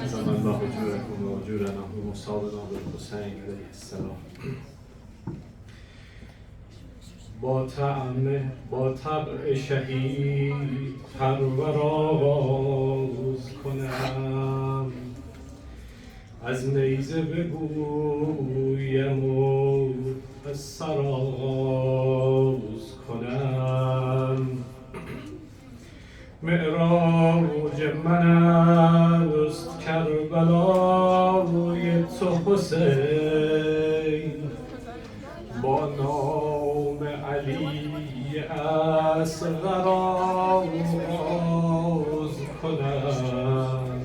زمان الله اجورکم و اجورنا و مصابنا بالحسین علیه السلام. با طبع شهید پرور آغاز کنم، از نیزه بگویم و از سراز کنم. معراج من است کربلای تو حسین، با نام علی اصغر آغاز کنم.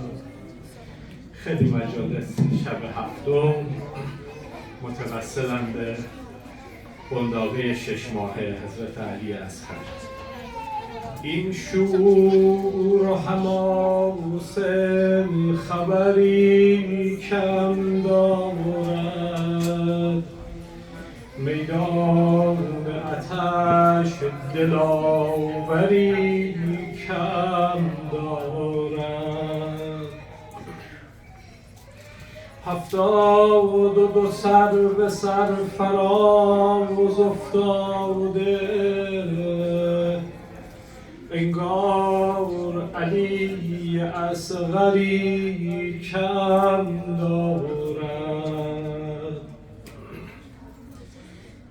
خیلی مجالس شب هفتم متوسلاً به بنداغه 6 ماهه حضرت علی اصغر. این شور و حماس خبری کم دارد، میدان آتش دلاوری کم دارد. 72 سر به سر فراز افتاده، انگار علی اصغری کم دارد.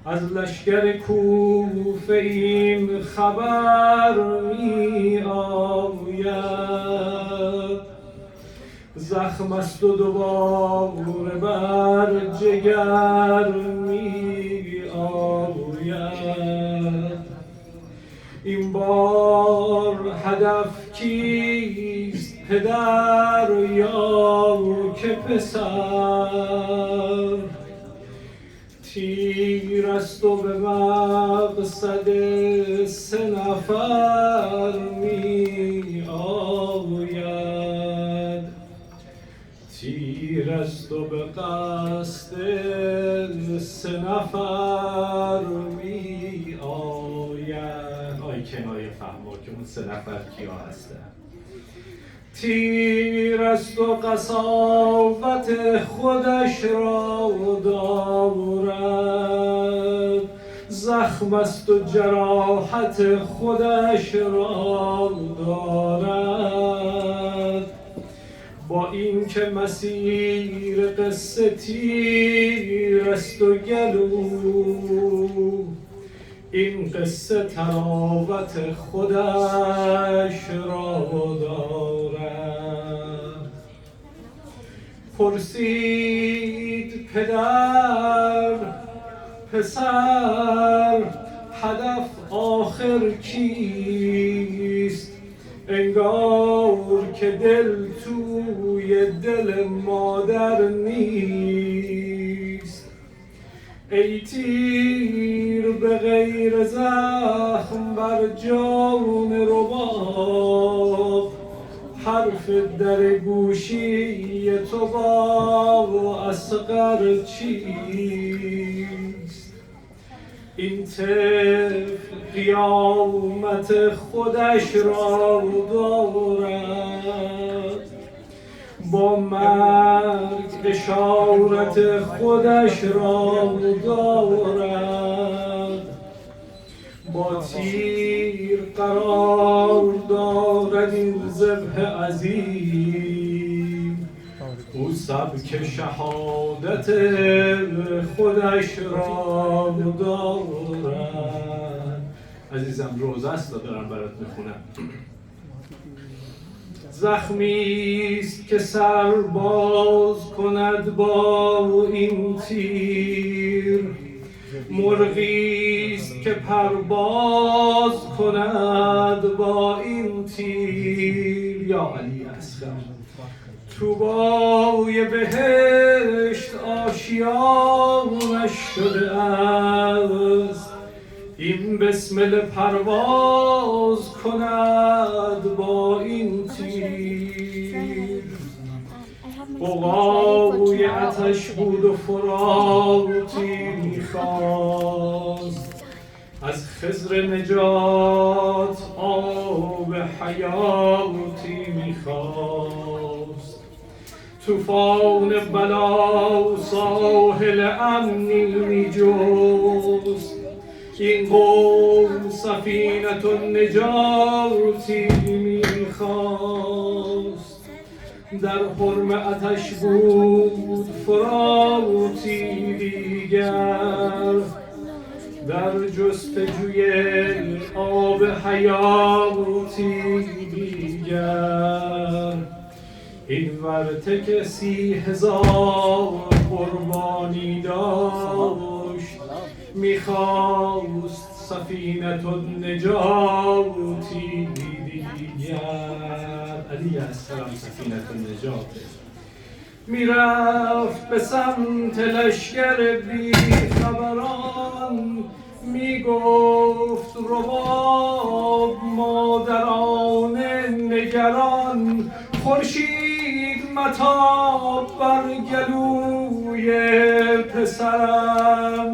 از لشکر کوفه این خبر می آید، زخم است و دوباره بر جگر می آید. این بار هدف کیست، پدر یا که پسر؟ تیر است و به مقصد 3 نفر می آید. تیر است و به قصد 3 نفر می آید. آی کنایه فهمو که اون 3 نفر کیا هستن. تیر است و قساوت خودش را دارد، زخم است و جراحت خودش را دارد. با این که مسیر قصه تیر است و گلو، این قصه تراوت خودش را دارد. پرسید پدر پسر، هدف آخر کیست؟ انگار که دل توی دل مادر نیست. ای تیر به غیر زخم بر جان رباب، حرف در گوشی تو با اصغر چیست؟ این طفل قیامت خودش را دارد، با مرگ اشارت خودش را دارد. با تیر قرار دارد این ذبح عظیم، او سبک شهادت خودش را دارد. عزیزم روزه است دارم برات میخونم. زخمی است که سر باز کند با این تیر، مرغی است که پرواز کند با این تیر. یا علی اصغر، طوبای بهشت آشیانش شده است، این بسمل پرواز کند با این تیر. قوقای آتش بود و فراتی میخواست، از خضر نجات آب حیاتی میخواست. طوفان بلا ساحل امنی جست. این قوم سفینة النجاتی میخواست، در حرم آتش بود فراتی دیگر، در جستجوی آب حیاتی دیگر. این ورطه 30,000 قربانی داشت، میخواست سفینة النجاتی دیگر. علی السلام سفینة النجات میرفت به سمت لشکر بی خبران، میگفت رباب مادران نگران، خورشید متاب بر گلوی پسرم،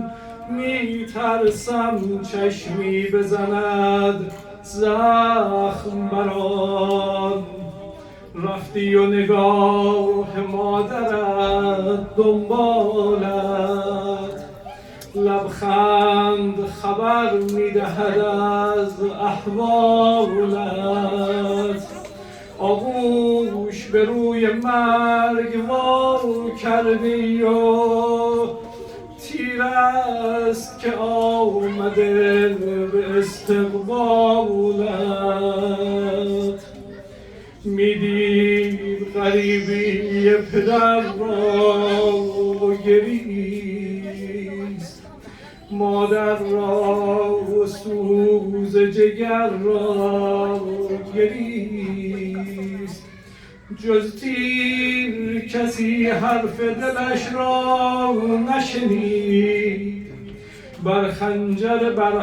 میترسم چشمی بزند زخم بران. رفتی و نگاه مادرت دنبالت، لبخند خبر میدهد از احوالت. آغوش به روی مرگ وا کردی و تیر است که آمده به استقبالت. میدید غریبی پدر را و گریست، مادر را و سوز جگر را گریست. جز تیر کسی حرف دلش را نشنید، بر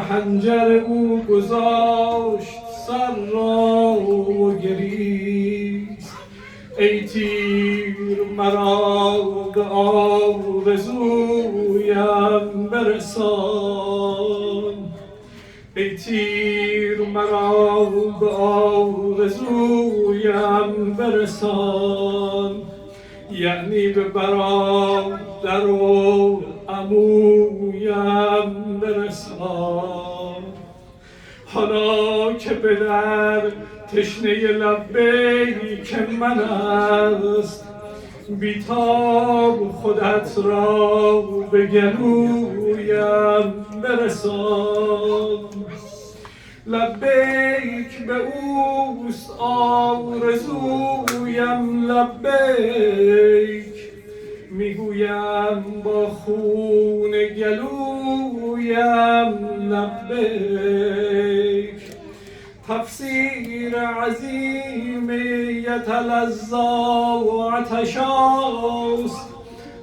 خنجر او گذاشت سر را و گریست. ای تیر مرا به آرزویم برسان، ای تیر مرا به آرزویم برسان، یعنی به برادر و عمویم برسان. حالا که به در تشنه لبیک من است، بیتاب خودت را به گلویم برسان. لبیک به اوست آرزویم، لبیک میگویم با خون گلویم، لبیک. تفسیر عظیم یتلظا و عطشاست،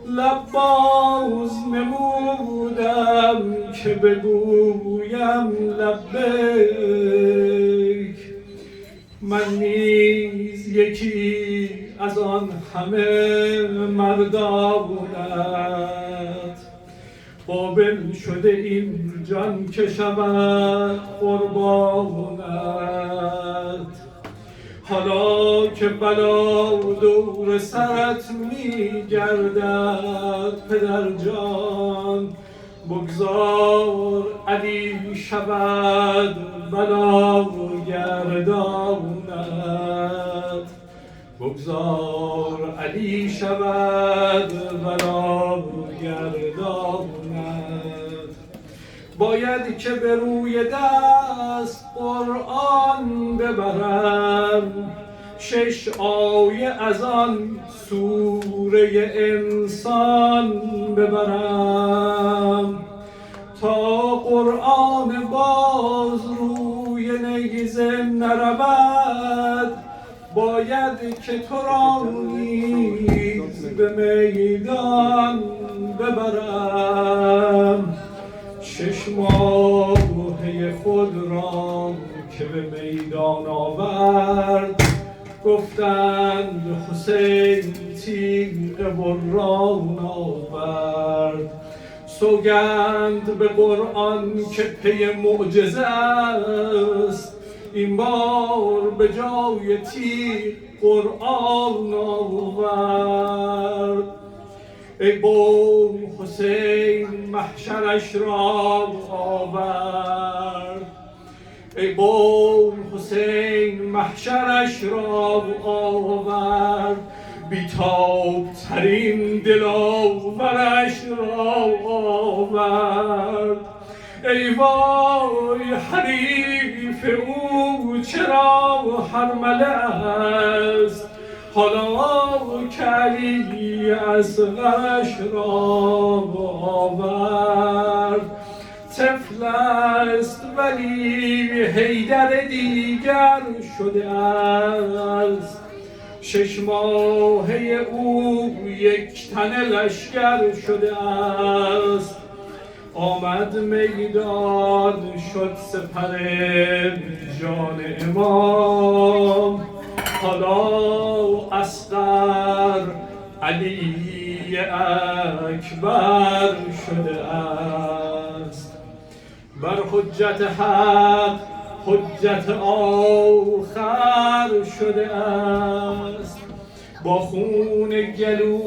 لب باز نمودم که بگویم لبیک. من نیز یکی از آن همه مردانت، قابل شده این جان که شود قربانت. حالا که بلا دور سرت میگردد پدر جان، بگذار علی شود بلا گردانت، بگذار علی شود بلا گردانت. باید که به روی دست قرآن ببرم، 6 آیه از آن سوره انسان ببرم، تا قرآن باز روی نیزه نرود. باید که تو را نیز به میدان ببرم، 6 ماهه خود را که به میدان آورد. گفتند حسین تیغ بران آورد، سوگند به قرآن که پی معجزه است. این بار به جای تیغ قرآن آورد. ای بوم حسین محشرش را آورد، ای بوم حسین محشرش را آورد، بیتاب ترین دلاورش را آورد. ای وای حریف او چرا حرمله است، حالا که علی اصغرش را آورد. طفل است ولی حیدر دیگر شده است، 6 ماهه او یک تن لشکر شده است. آمد میدان شد سپر جان امام، حالا اصغر علی اکبر شده است. بر حجت حق حجت آخر شده است، با خون گلو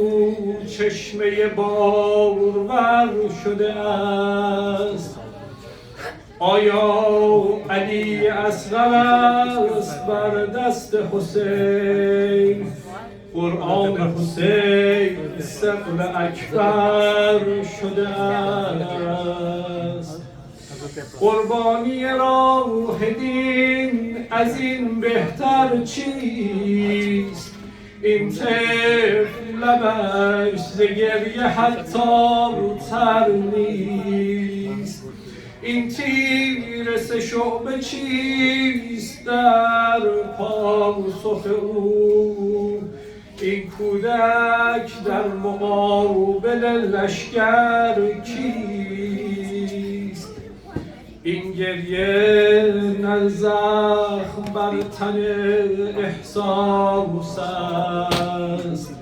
چشمه بارور شده است. آیا علی اصغر است بر دست حسین، قرآن حسین ثقل اکبر شده است. قربانی راه دین از این بهتر چیست، این طفل لبش ز گریه حتی تر نیست. این تیر 3 شعبه چیست در پاسخ او، این کودک در مقابل لشکر کیست. این گریه نه زخم بر تن احساس است،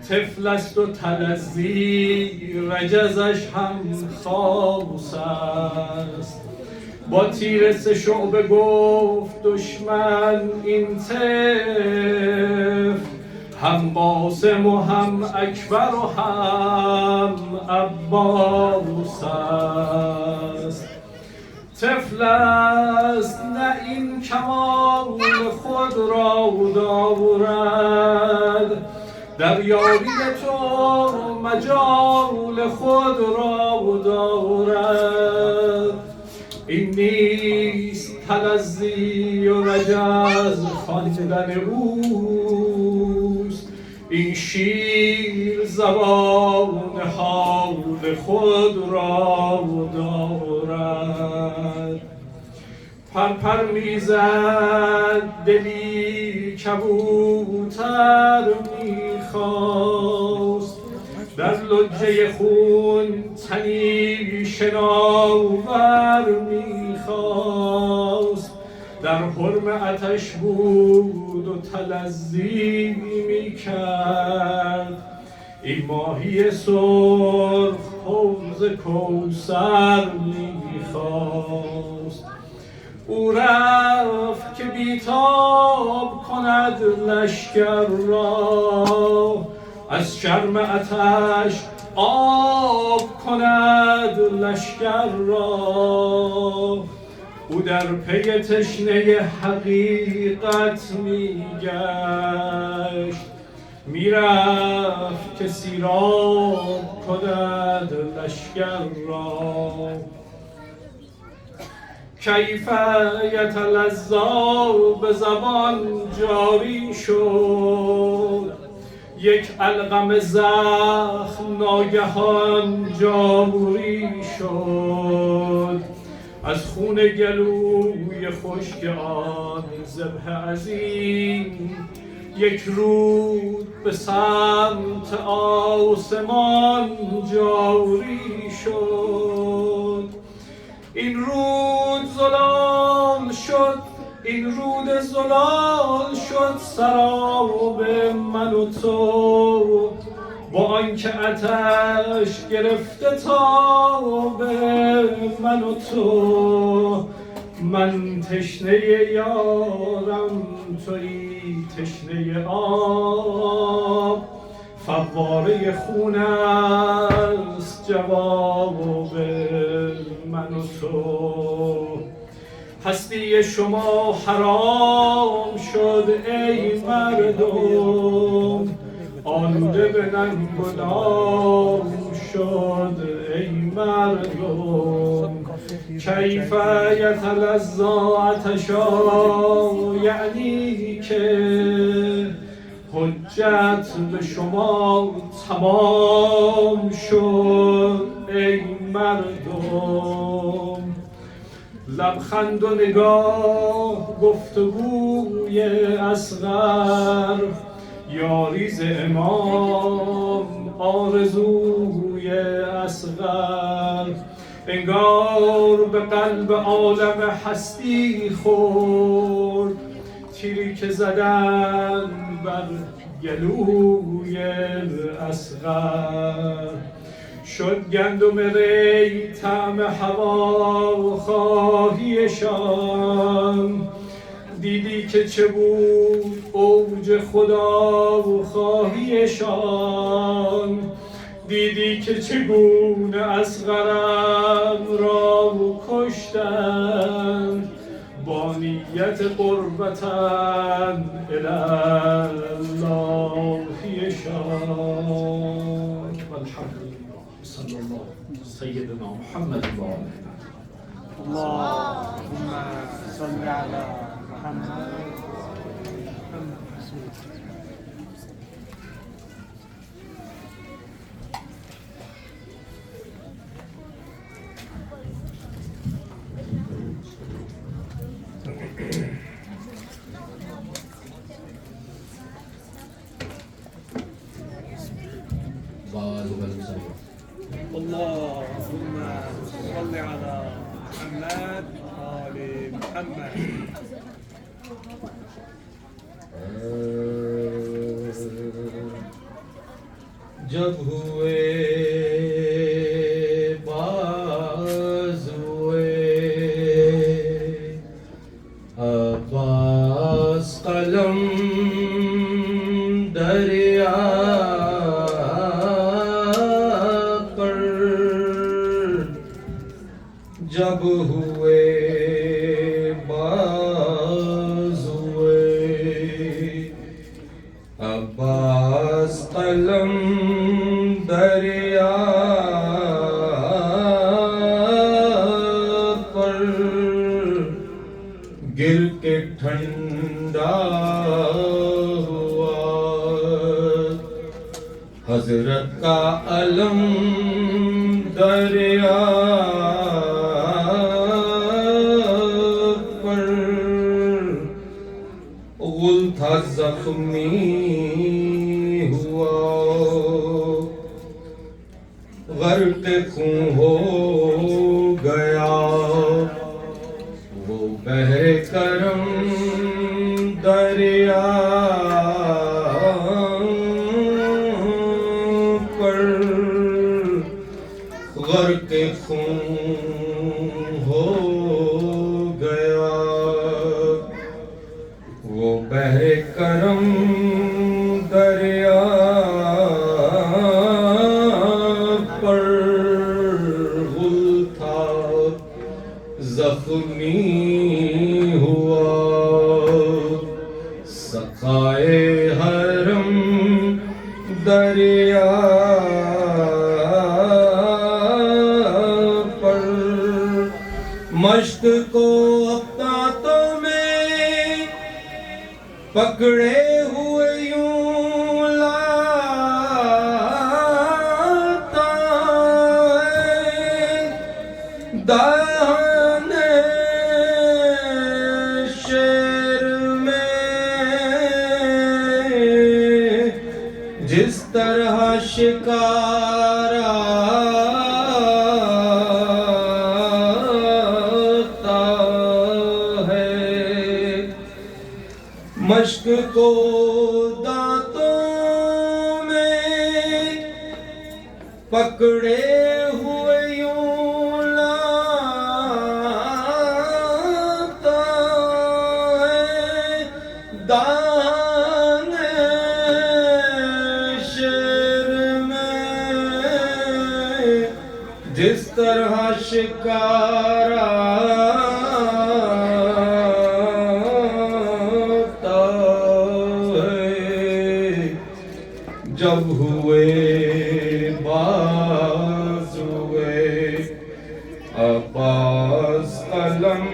طفل است و تلظی رجزش هم خاص است. با تیر 3 شعبه گفت دشمن این طفل، هم قاسم و هم اکبر و هم عباس است. طفل است نه این کمال خود را دارد، در یاری تو مجال خود را دارد. این نیست تلظی و رجز خواندن اوست، این شیر زبان حال خود را دارد. پر میزد دلی کبوتر میخواست، در لجه خون تنی شناور میخواست. در حرم آتش بود و تلظی میکرد، این ماهی سرخ حوض کوثر میخواست. او رفت که بیتاب کند لشکر را، از شرم آتش آب کند لشکر را. او در پی تشنه حقیقت میگشت، میرفت که سیراب کند لشکر را. کیف یتلظا به زبان جاری شد، یک علقم زخم ناگهان جاری شد. از خون گلوی خشک آن ذبح عظیم، یک رود به سمت آسمان جاری شد. این رود زلال شد، این رود زلال شد سراب من و تو، با آنکه آتش گرفته تا به من و تو. من تشنه یارم تویی تشنه آب فواره خون است جواب من و تو هستی شما حرام شد ای مردم آلوده به ننگ و نام شد ای مردم کیف یتلظی عطشا یعنی که حجت به شما تمام شد ای مردم لبخند و نگاه گفتگوی اصغر یاری ز امام آرزوی اصغر انگار به قلب عالم هستی خورد تیری که زدن بر گلوی اصغر شد گندم ری طعم هوا خواهیشان دیدی که چه بود اوج خدا خواهیشان دیدی که چگونه اصغرم را کشتن با نیت قربتن الاللهیشان والحمدلله صلی الله سیدنا محمد و آله اللهم صل على محمد اللهم صل على محمد وآل محمد جب ہوئے باز ہوئے عباس قلم دریا پر جب ہوئے باز ہوئے عباس قلم دریا پر گر کے ٹھنڈا ہوا حضرت کا علم دریا پر غل تھا زخمی غرق خون ہو گیا وہ بحر کرم دریا پر غرق خون ہو گیا وہ بحر کرم دریا زخمی ہوا سقائے حرم دریا پر مشق کو اقطاعوں میں پکڑے ہوئے یوں لاتا ہے جس طرح شکار آتا ہے مشق کو دانتوں میں پکڑے ہوئے یوں لاتا جس طرح شکاراتا ہے جب ہوئے باز ہوئے عباس قلم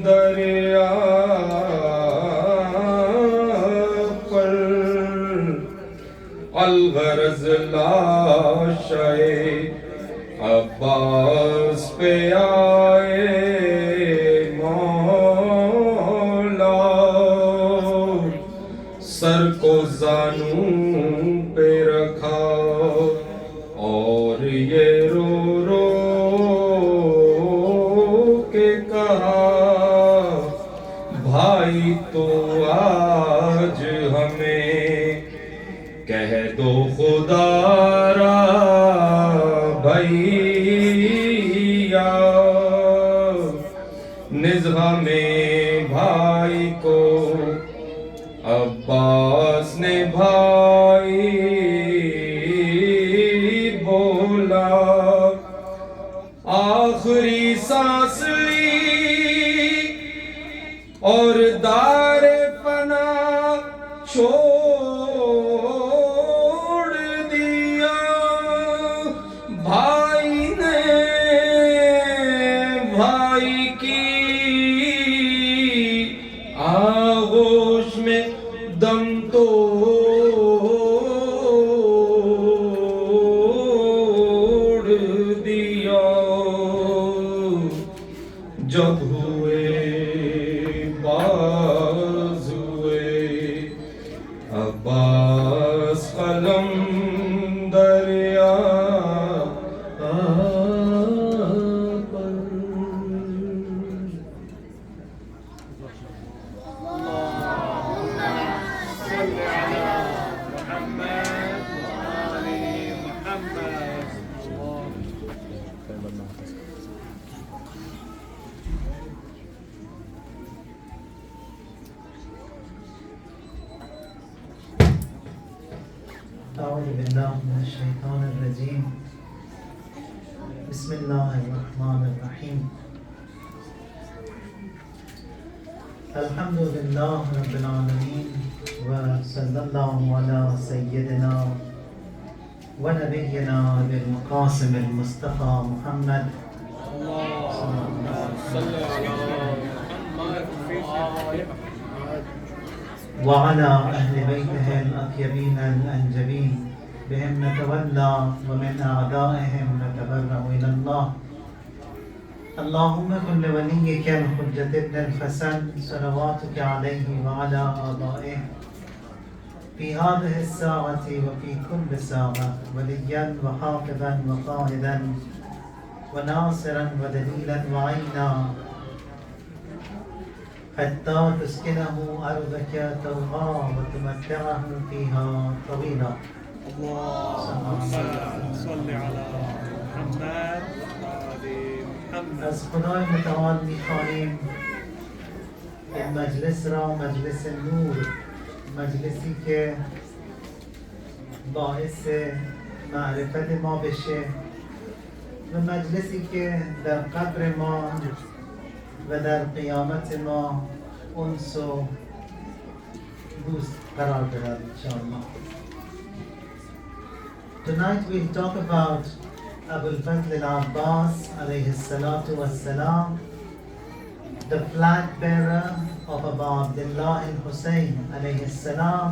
دریا پر الغرض لاشے عباس پہ آئے مولا سر کو زانوں پہ رکھا اور یہ رو رو کے کہا بھائی تو آج ہمیں کہہ دو خدا را بھیا نظہ میں بھائی کو عباس نے بھائی بولا آخری سانس لی اور دار پناہ چھوڑ دیا بھائی نے بھائی کی آغوش میں دم توڑ دیا جب ہوئے باز ہوئے عباس قلم دریا پر صل على محمد وآل محمد. أعوذ بالله من الشيطان الرجيم بسم الله الرحمن الرحيم الحمد لله رب العالمين وصلى الله على سيدنا ونبينا بالمقاسم المصطفى محمد اللهم صل على محمد وعلى أهل بيته الأطيبين الأنجبين بهم نتولى ومن أعدائهم نتبرأ إلى الله اللهم كن لوليك الحجة ابن الحسن صلواتك عليه وعلى آبائه في هذه الساعة وفي كل ساعة وليا وحافظا وقائدا وناصرا ودليلا وعينا حتى تسكنه أرضك طوعا وتمتعه فيها طويلا. اللهم صل على محمد وآل محمد. از خدای متعال می‌خواهیم این مجلس را مجلس نور، مجلسی که باعث معرفت ما بشه و مجلسی که در قبر ما و در قیامت ما انس و دوست قرار بدهد انشاءالله. Tonight we'll talk about Abalfazl al-Abbas alayhi salatu wassalam, the flag bearer of Abu Abdullah al-Hussein alayhi salam,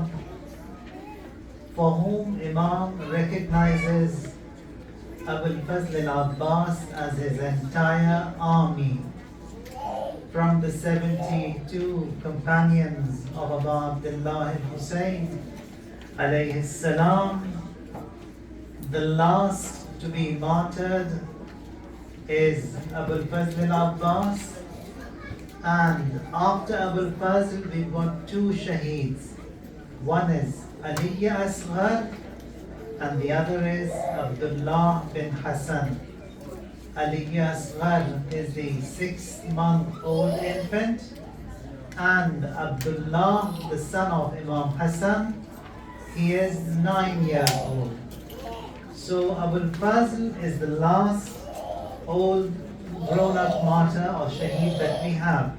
for whom Imam recognizes Abalfazl al-Abbas as his entire army. From the 72 companions of Abu Abdullah al-Hussein alayhi salam, the last to be martyred is Abalfazl al-Abbas, and after Abalfazl we've got two shaheeds. One is Ali Asghar and the other is Abdullah bin Hassan. Ali Asghar is the 6-month-old infant, and Abdullah, the son of Imam Hassan, he is 9 years old. So Abalfazl is the last old grown-up martyr or shaheed that we have.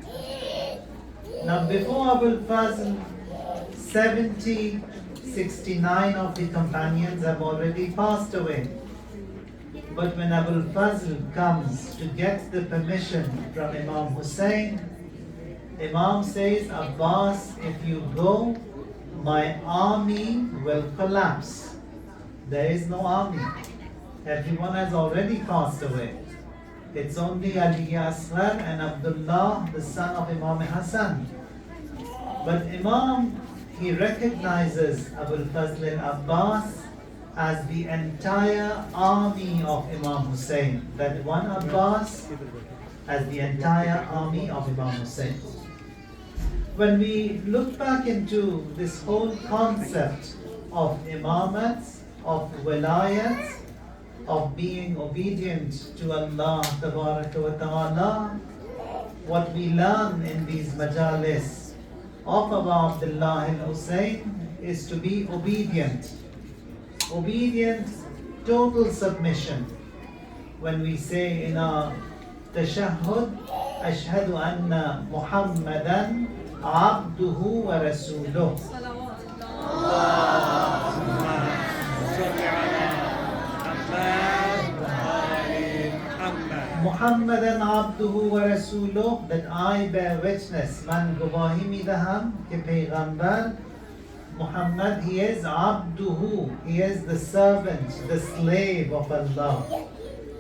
Now before Abalfazl, 69 of the companions have already passed away. But when Abalfazl comes to get the permission from Imam Hussein, Imam says, Abbas, if you go, my army will collapse. There is no army. Everyone has already passed away. It's only Ali Asghar and Abdullah, the son of Imam Hassan. But Imam, he recognizes Abalfazl and Abbas as the entire army of Imam Hussein. That one Abbas as the entire army of Imam Hussein. When we look back into this whole concept of imamats, of wilayats, of being obedient to Allah Tabaraka wa Ta'ala, what we learn in these majalis of Abu Abdullah al-Hussein is to be obedient. Obedient, total submission. When we say in our tashahhud, Ashhadu anna Muhammadan abduhu wa rasuluh. Muhammadan abduhu wa rasuluh, that I bear witness, man guwahi midaham ke Payghambar Muhammad, he is abduhu, he is the servant, the slave of Allah.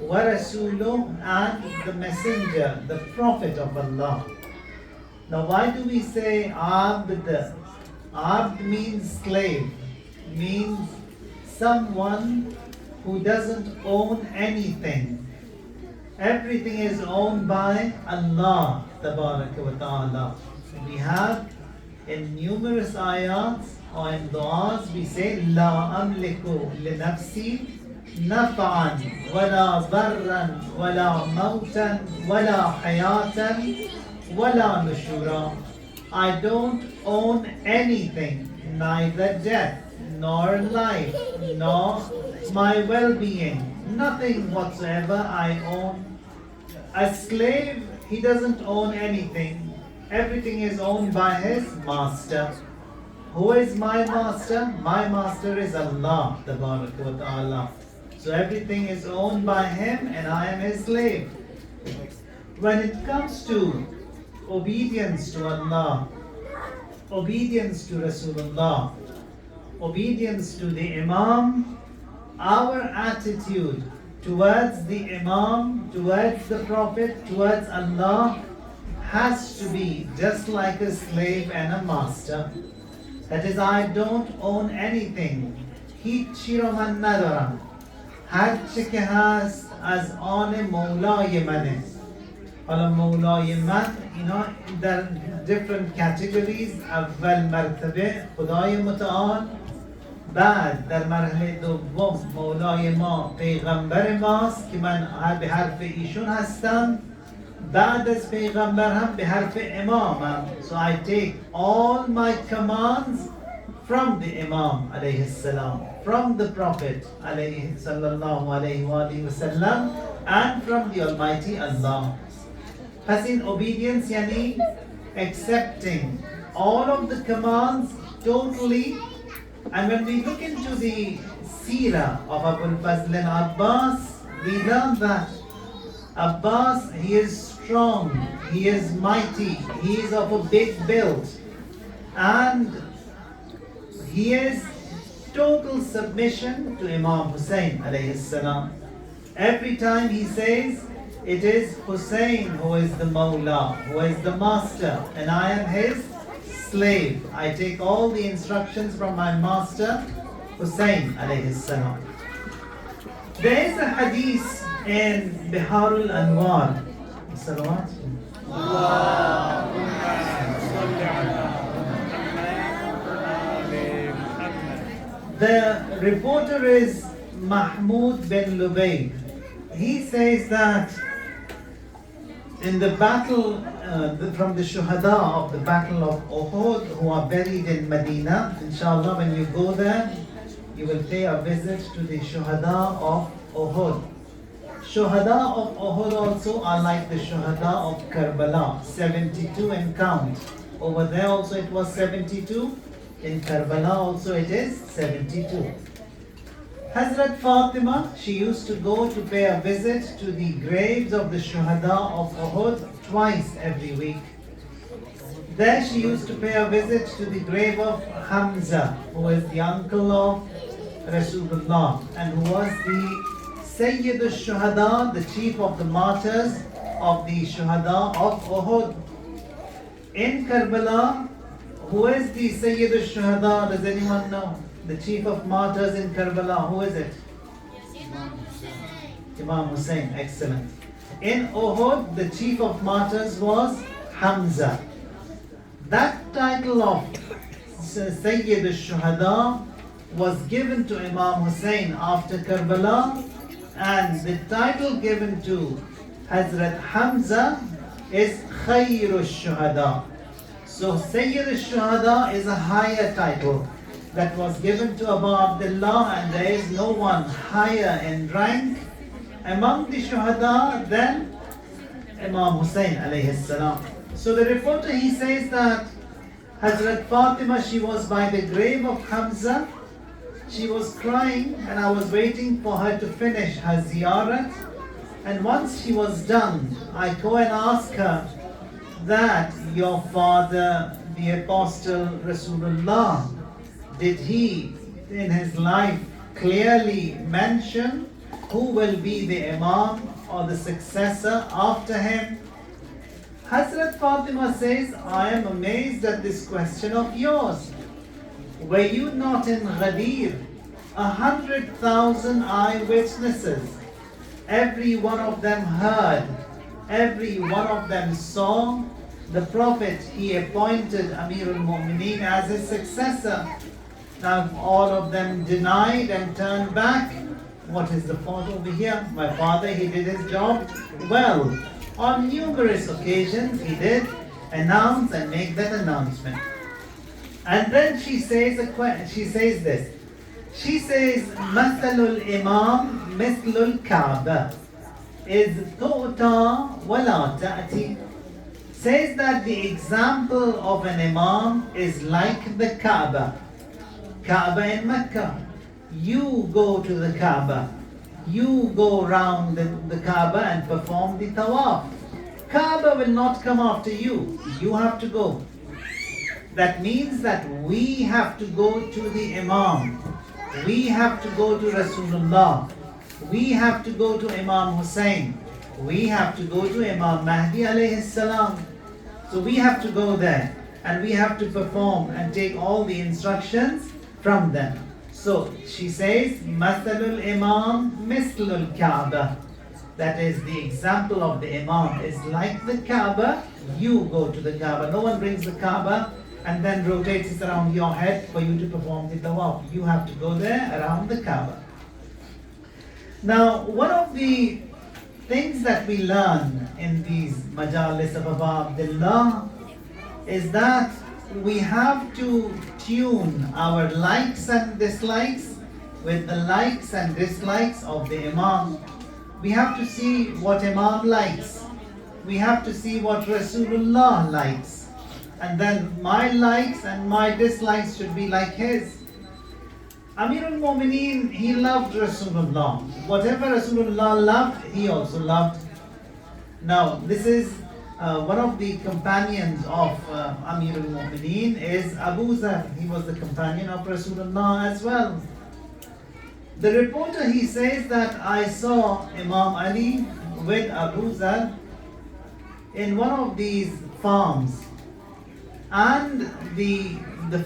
Wa rasuluh, and the messenger, the prophet of Allah. Now why do we say abd? Abd means slave, means someone who doesn't own anything. Everything is owned by Allah Tabaraka wa Ta'ala. We have in numerous ayats or in du'as, we say La amliku li nafsi naf'an wala darran wala mautan wala hayatan wala nushura. I don't own anything, neither death nor life nor my well-being. Nothing whatsoever I own. A slave, he doesn't own anything. Everything is owned by his master. Who is my master? My master is Allah Tabaraka wa Ta'ala. So everything is owned by him and I am his slave. When it comes to obedience to Allah, obedience to Rasulullah, obedience to the Imam, our attitude towards the Imam, towards the Prophet, towards Allah has to be just like a slave and a master. That is, I don't own anything. هیچی رو من ندارم. هر چه که هست از آن مولای منه. حالا مولای من اینا در different categories. اول مرتبه خدای متعال، بعد در مرحله دوم مولای ما پیغمبر ماست که من به حرف ایشون هستم، بعد از پیغمبر هم به حرف امامم. So I take all my commands from the Imam alayhi salam, from the Prophet alayhi sallallahu alayhi wa sallam, and from the Almighty Allah. As in obedience yani accepting all of the commands totally. And when we look into the seerah of Abalfazl and Abbas, we learn that Abbas, he is strong, he is mighty, he is of a big build, and he is total submission to Imam Hussein alayhi salam. Every time he says, it is Hussein who is the Mawla, who is the master, and I am his slave. I take all the instructions from my master Hussein alayhi salam. There is a hadith in Biharul Anwar. Salawat. The reporter is Mahmoud bin Lubayb. He says that in the battle, from the shuhada of the battle of Uhud who are buried in Medina, inshallah when you go there, you will pay a visit to the shuhada of Uhud. Shuhada of Uhud also are like the Shuhada of Karbala, 72 in count. Over there also it was 72. In Karbala also it is 72. Hazrat Fatima, she used to go to pay a visit to the graves of the Shuhada of Uhud twice every week. There she used to pay a visit to the grave of Hamza, who is the uncle of Rasulullah and who was the Sayyid al-Shuhada, the chief of the martyrs of the Shuhada of Uhud. In Karbala, who is the Sayyid al-Shuhada? Does anyone know? The chief of martyrs in Karbala, who is it? Imam Hussein, excellent. In Uhud, the chief of martyrs was Hamza. That title of Sayyid al-Shuhada was given to Imam Hussein after Karbala, and the title given to Hazrat Hamza is Khair al-Shuhada. So Sayyid al-Shuhada is a higher title that was given to Abu Abdullah, and there is no one higher in rank among the Shuhada than Imam Hussein alayhi salam. So the reporter, he says that Hazrat Fatima, she was by the grave of Hamza. She was crying and I was waiting for her to finish her ziyarat. And once she was done, I go and ask her that your father, the Apostle Rasulullah, did he in his life clearly mention who will be the Imam or the successor after him? Hazrat Fatima says, I am amazed at this question of yours. Were you not in Ghadir? 100,000 eyewitnesses. Every one of them heard, every one of them saw the Prophet. He appointed Amir al-Mu'mineen as his successor. Now all of them denied and turned back. What is the fault over here? My father, he did his job well. On numerous occasions he did announce and make that announcement. And then she says this. She says, Mathalul Imam Mithlul Kaaba is tu'ta wa la ta'ti. Says that the example of an Imam is like the Kaaba. Kaaba in Mecca. You go to the Kaaba. You go round the Kaaba and perform the tawaf. Kaaba will not come after you. You have to go. That means that we have to go to the Imam. We have to go to Rasulullah. We have to go to Imam Hussein. We have to go to Imam Mahdi alayhi salam. So we have to go there and we have to perform and take all the instructions from them. So she says, Mathalul Imam Mislul Kaaba. That is, the example of the Imam is like the Kaaba. You go to the Kaaba. No one brings the Kaaba and then rotates it around your head for you to perform the tawaf. You have to go there around the Kaaba. Now, one of the things that we learn in these Majlis of Abu Abdullah is that we have to tune our likes and dislikes with the likes and dislikes of the Imam. We have to see what Imam likes. We have to see what Rasulullah likes. And then my likes and my dislikes should be like his. Amir al-Mu'mineen, he loved Rasulullah. Whatever Rasulullah loved, he also loved. Now, this is one of the companions of Amir al-Mu'mineen is Abu Zar. He was the companion of Rasulullah as well. The reporter, he says that I saw Imam Ali with Abu Zar in one of these farms. And the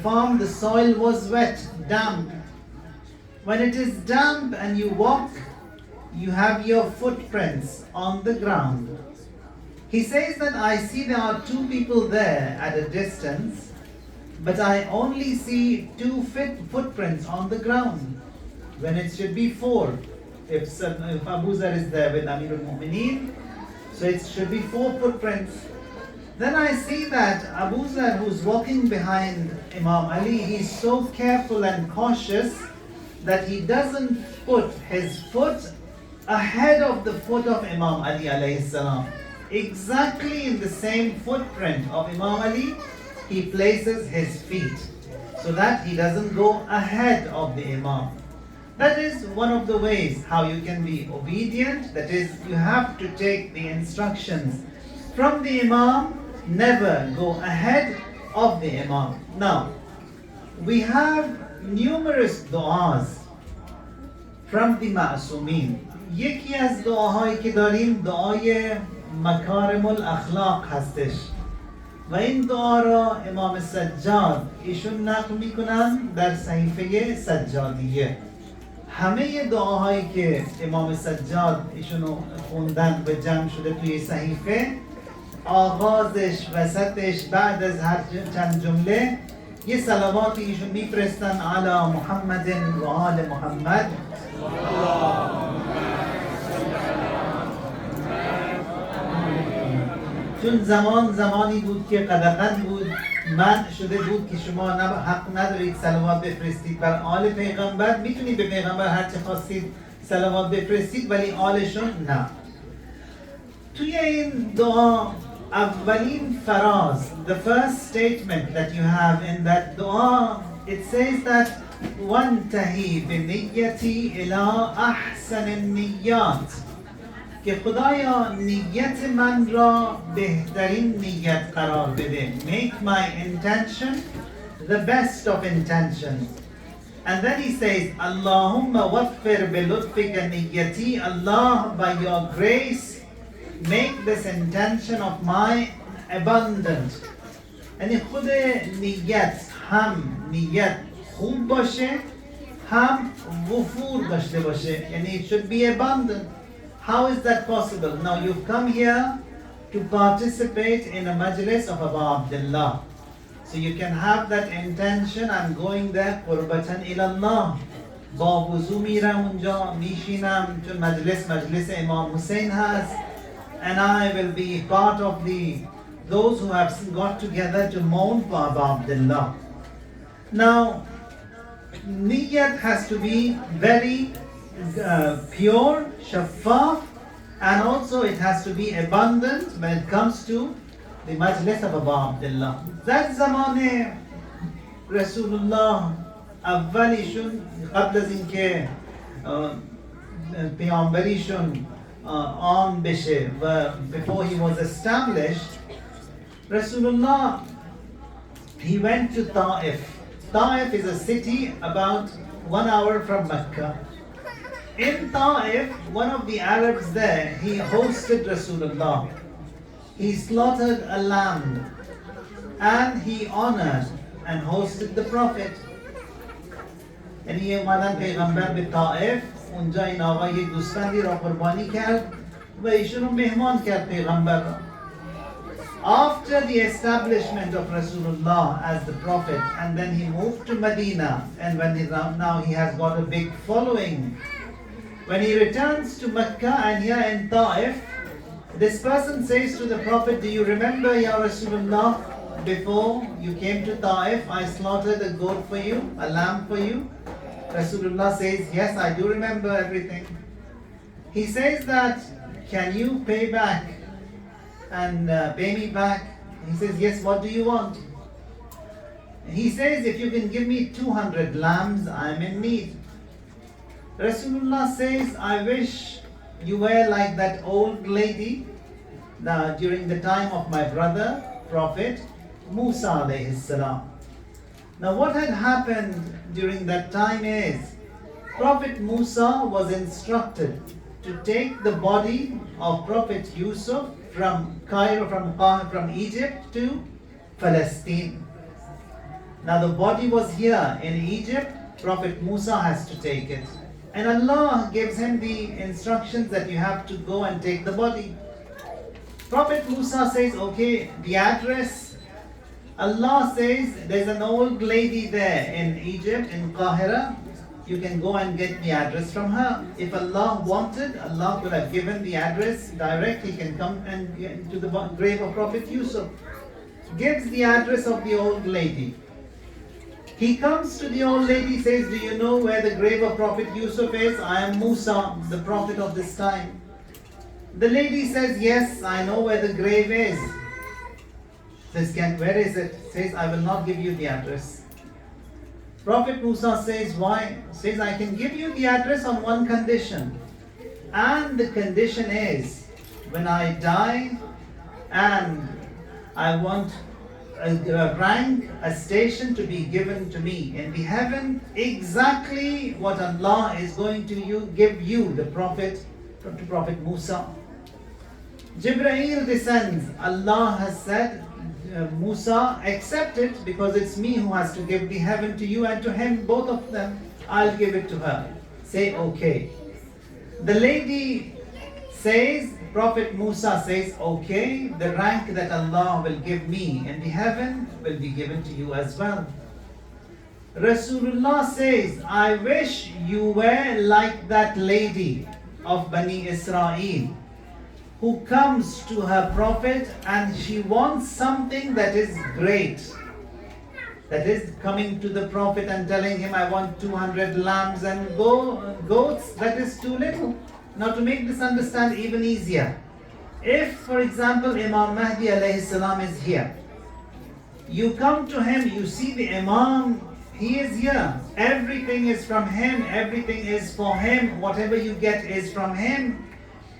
farm, the soil was wet, damp. When it is damp and you walk, you have your footprints on the ground. He says that I see there are two people there at a distance, but I only see two footprints on the ground, when it should be four. If Abu Zar is there with Amir al-Mu'mineen, so it should be four footprints. Then I see that Abu Zar, who's walking behind Imam Ali, he's so careful and cautious that he doesn't put his foot ahead of the foot of Imam Ali alayhi salam. Exactly in the same footprint of Imam Ali, he places his feet so that he doesn't go ahead of the Imam. That is one of the ways how you can be obedient. That is, you have to take the instructions from the Imam, never go ahead of the Imam. Now, we have numerous du'as from the Ma'sumin. یکی از دعاهایی که داریم دعای مکارم الاخلاق هستش و این دعا را امام سجاد ایشون نقل میکنن در صحیفه سجادیه. همه دعاهایی که امام سجاد ایشونو خوندن و جمع شده توی صحیفه، آغازش، وسطش، بعد از هر چند جمله یه صلواتی ایشون میفرستن علی محمد و آل محمد. چون زمانی بود که قدغن بود، منع شده بود که شما حق ندارید صلوات بفرستید بر آل پیغمبر. میتونید به پیغمبر هر چه خواستید صلوات بفرستید ولی آلشون نه. توی این دعا اولین فراز, the first statement that you have in that dua, it says that وانتهی بنیتی الى احسن النیات، که خدایا نیت من را بهترین نیت قرار بده. Make my intention the best of intentions. And then he says, Allahumma waffir bilutfika niyati, Allah, by your grace, make this intention of my abundant. یعنی خود نیت هم نیت خوب باشه، هم وفور داشته باشه. یعنی it should be abundant. How is that possible? Now you've come here to participate in a majlis of Abu Abdullah. So you can have that intention, I'm going there qurbatan ilallah. با وضو میرم اونجا میشینم چون مجلس امام حسین هست. And I will be part of those who have got together to mourn for Abu Abdullah. Now, niyat has to be very pure, shaffaf, and also it has to be abundant when it comes to the majlis of Abu Abdullah. That zamane Rasulullah awwalishun قبل از اینکه پیامبریشون عام بشه و before he was established, Rasulullah, he went to Ta'if. Ta'if is a city about 1 hour from Mecca. In Ta'if, one of the Arabs there, he hosted Rasulullah. He slaughtered a lamb and he honored and hosted the Prophet. یعنی اومدن پیغمبر به طائف، اونجا این آقا یک گوسفندی را قربانی کرد و ایشون رو مهمان کرد پیغمبر را. After the establishment of Rasulullah as the Prophet, and then he moved to Medina, and now he has got a big following. When he returns to Mecca and here in Ta'if, this person says to the Prophet, do you remember, Ya Rasulullah, before you came to Ta'if, I slaughtered a goat for you, a lamb for you? Rasulullah says, yes, I do remember everything. He says that, can you pay back and pay me back? He says, yes, what do you want? He says, if you can give me 200 lambs, I'm in need. Rasulullah says, I wish you were like that old lady during the time of my brother, Prophet Musa alayhi salam. Now what had happened during that time is, Prophet Musa was instructed to take the body of Prophet Yusuf from Cairo, from Egypt to Palestine. Now the body was here in Egypt, Prophet Musa has to take it. And Allah gives him the instructions that you have to go and take the body. Prophet Musa says, okay, the address. Allah says, there's an old lady there in Egypt, in Qahira. You can go and get the address from her. If Allah wanted, Allah could have given the address direct. He can come and get to the grave of Prophet Yusuf. Gives the address of the old lady. He comes to the old lady, says, do you know where the grave of Prophet Yusuf is? I am Musa, the prophet of this time. The lady says, yes, I know where the grave is. Says, where is it? Says, I will not give you the address. Prophet Musa says, why? Says, I can give you the address on one condition. And the condition is, when I die and I want a rank, a station to be given to me in the heaven, exactly what Allah is going to give you, the Prophet, to Prophet Musa. Jibreel descends. Allah has said, Musa, accept it because it's me who has to give the heaven to you and to him, both of them. I'll give it to her. Say, okay. The lady says, Prophet Musa says, okay, the rank that Allah will give me in the heaven will be given to you as well. Rasulullah says, I wish you were like that lady of Bani Israel who comes to her prophet and she wants something that is great. That is coming to the prophet and telling him, I want 200 lambs and goats. That is too little. Now to make this understand even easier, if for example Imam Mahdi alayhi salam is here, you come to him, you see the Imam, he is here, everything is from him, everything is for him, whatever you get is from him.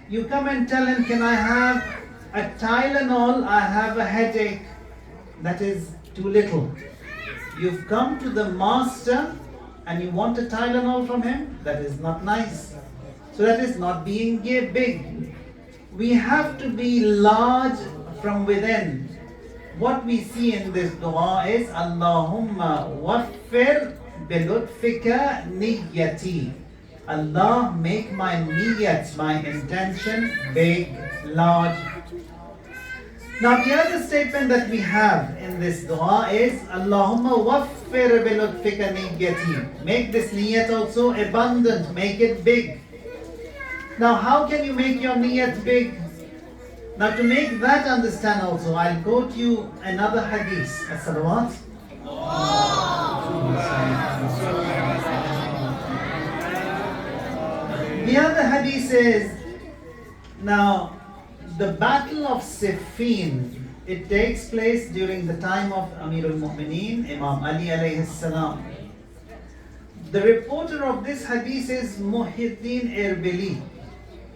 You come and tell him, can I have a Tylenol? I have a headache. That is too little. You've come to the master and you want a Tylenol from him? That is not nice. So that is not being big. We have to be large from within. What we see in this dua is, Allahumma waffir bilutfika niyyati. Allah, make my niyyat, my intention, big, large. Now the other statement that we have in this dua is, Allahumma waffir bilutfika niyyati. Make this niyyat also abundant, make it big. Now how can you make your niyyat big? Now to make that understand also, I'll quote you another hadith. As-salawat. The other hadith is, now the battle of Siffin, it takes place during the time of Amir al-Mu'mineen, Imam Ali alayhi salam. The reporter of this hadith is Muhyiddin Erbili.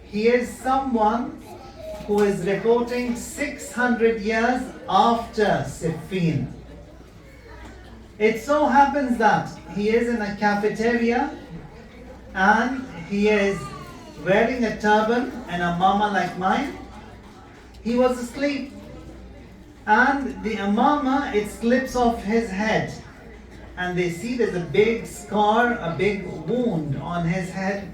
He is someone who is reporting 600 years after Siffin. It so happens that he is in a cafeteria and he is wearing a turban and a mama like mine. He was asleep and the amama, it slips off his head and they see there's a big scar, a big wound on his head.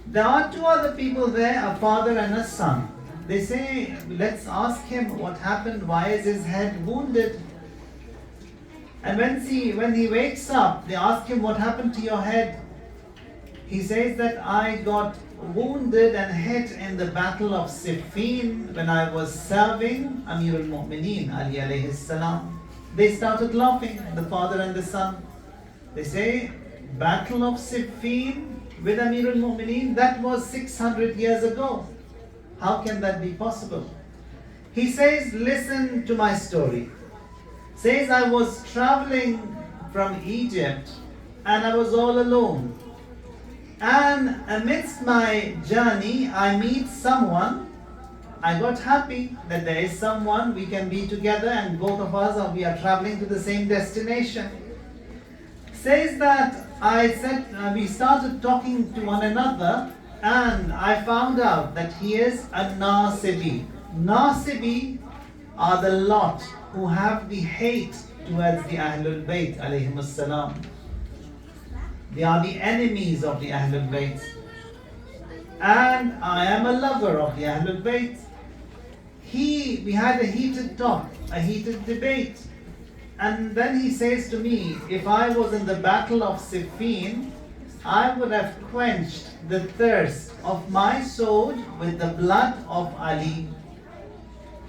There are two other people there, a father and a son. They say, let's ask him what happened, why is his head wounded? And when he wakes up, they ask him, what happened to your head? He says that I got wounded and hit in the battle of Siffin when I was serving Amir al-Mu'mineen, Ali alayhi salam. They started laughing, the father and the son. They say, battle of Siffin with Amir al-Mu'mineen, that was 600 years ago. How can that be possible? He says, listen to my story. Says, I was traveling from Egypt and I was all alone. And amidst my journey, I meet someone. I got happy that there is someone we can be together and both of us we are traveling to the same destination. Says that we started talking to one another and I found out that he is a Nasibi. Nasibi are the lot who have the hate towards the Ahlul Bayt alayhimus salam. They are the enemies of the Ahlul Bayt. And I am a lover of the Ahlul Bayt. We had a heated talk, a heated debate. And then he says to me, if I was in the battle of Siffin, I would have quenched the thirst of my soul with the blood of Ali.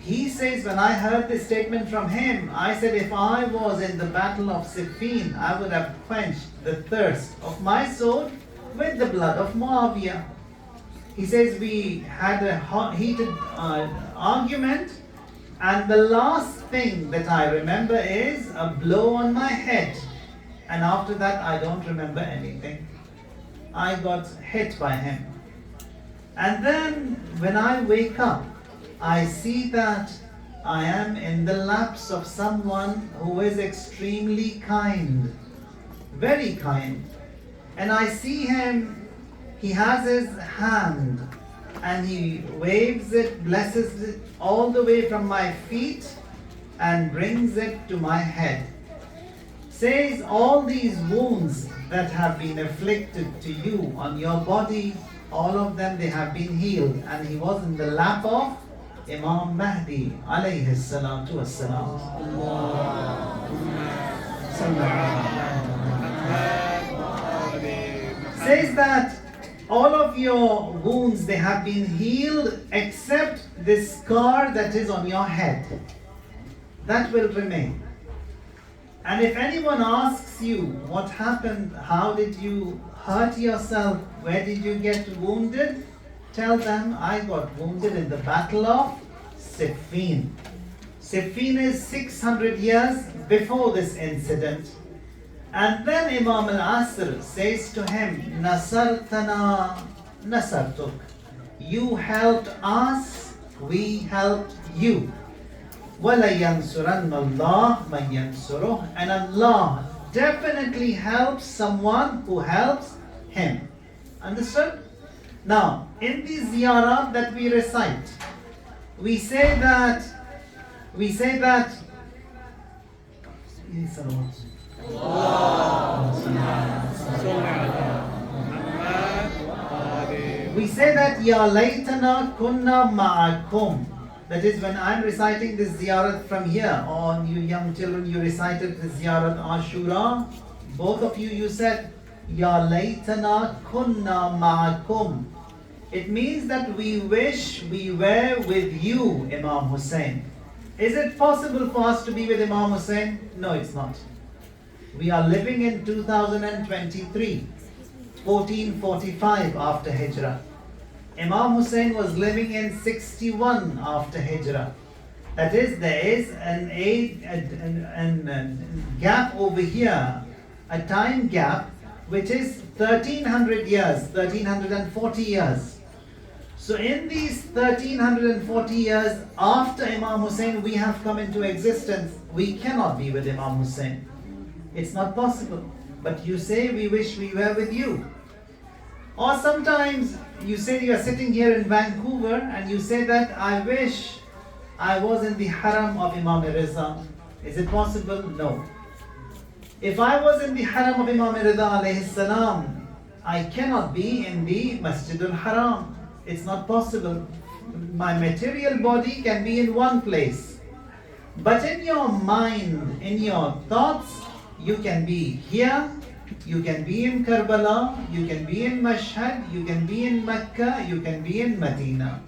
he says, when I heard this statement from him, I said, if I was in the battle of Siffin, I would have quenched the thirst of my sword with the blood of Muawiyah. He says, we had a heated argument, and the last thing that I remember is a blow on my head. And after that, I don't remember anything. I got hit by him. And then when I wake up, I see that I am in the laps of someone who is extremely kind, very kind. And I see him, he has his hand and he waves it, blesses it all the way from my feet and brings it to my head. Says all these wounds that have been afflicted to you on your body, all of them, they have been healed. And he was in the lap of Imam Mahdi alayhi salatu wassalam. Says that all of your wounds, they have been healed except this scar that is on your head. That will remain. And if anyone asks you what happened, how did you hurt yourself, where did you get wounded, tell them I got wounded in the battle of Siffin. Siffin is 600 years before this incident. And then Imam al-Asr says to him, Nasartana nasartuk. You helped us, we helped you. وَلَيَنْصُرَنَّ اللَّهُ مَنْ يَنْصُرُهُ. And Allah definitely helps someone who helps him. Understood? Now, in the ziyarah that we recite, we say that we say that Ya laytana kunna ma'akum. That is, when I'm reciting this ziyarat from here, or you young children, you recited the ziyarat Ashura, both of you, you said Ya laytana kunna ma'akum. It means that we wish we were with you, Imam Hussein. Is it possible for us to be with Imam Hussein? No, it's not. We are living in 2023, 1445 after Hijrah. Imam Hussein was living in 61 after Hijrah. That is, there is a gap over here, a time gap, which is 1300 years, 1340 years. So in these 1340 years after Imam Hussein, we have come into existence. We cannot be with Imam Hussein. It's not possible. But you say, we wish we were with you. Or sometimes you say you are sitting here in Vancouver and you say that I wish I was in the haram of Imam Riza. Is it possible? No. If I was in the haram of Imam Riza alayhi salam, I cannot be in the Masjid al-Haram. It's not possible. My material body can be in one place. But in your mind, in your thoughts, you can be here, you can be in Karbala, you can be in Mashhad, you can be in Mecca, you can be in Medina.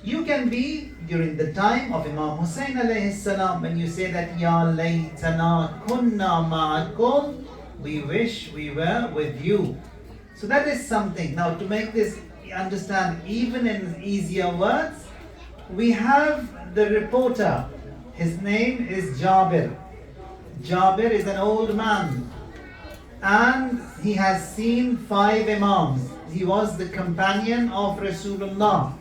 You can be during the time of Imam Hussein alayhi salam, when you say that Ya laytana kunna ma'akum, we wish we were with you. So that is something. Now, to make this understand even in easier words, we have the reporter. His name is Jabir. Jabir is an old man and he has seen 5 Imams. He was the companion of Rasulullah.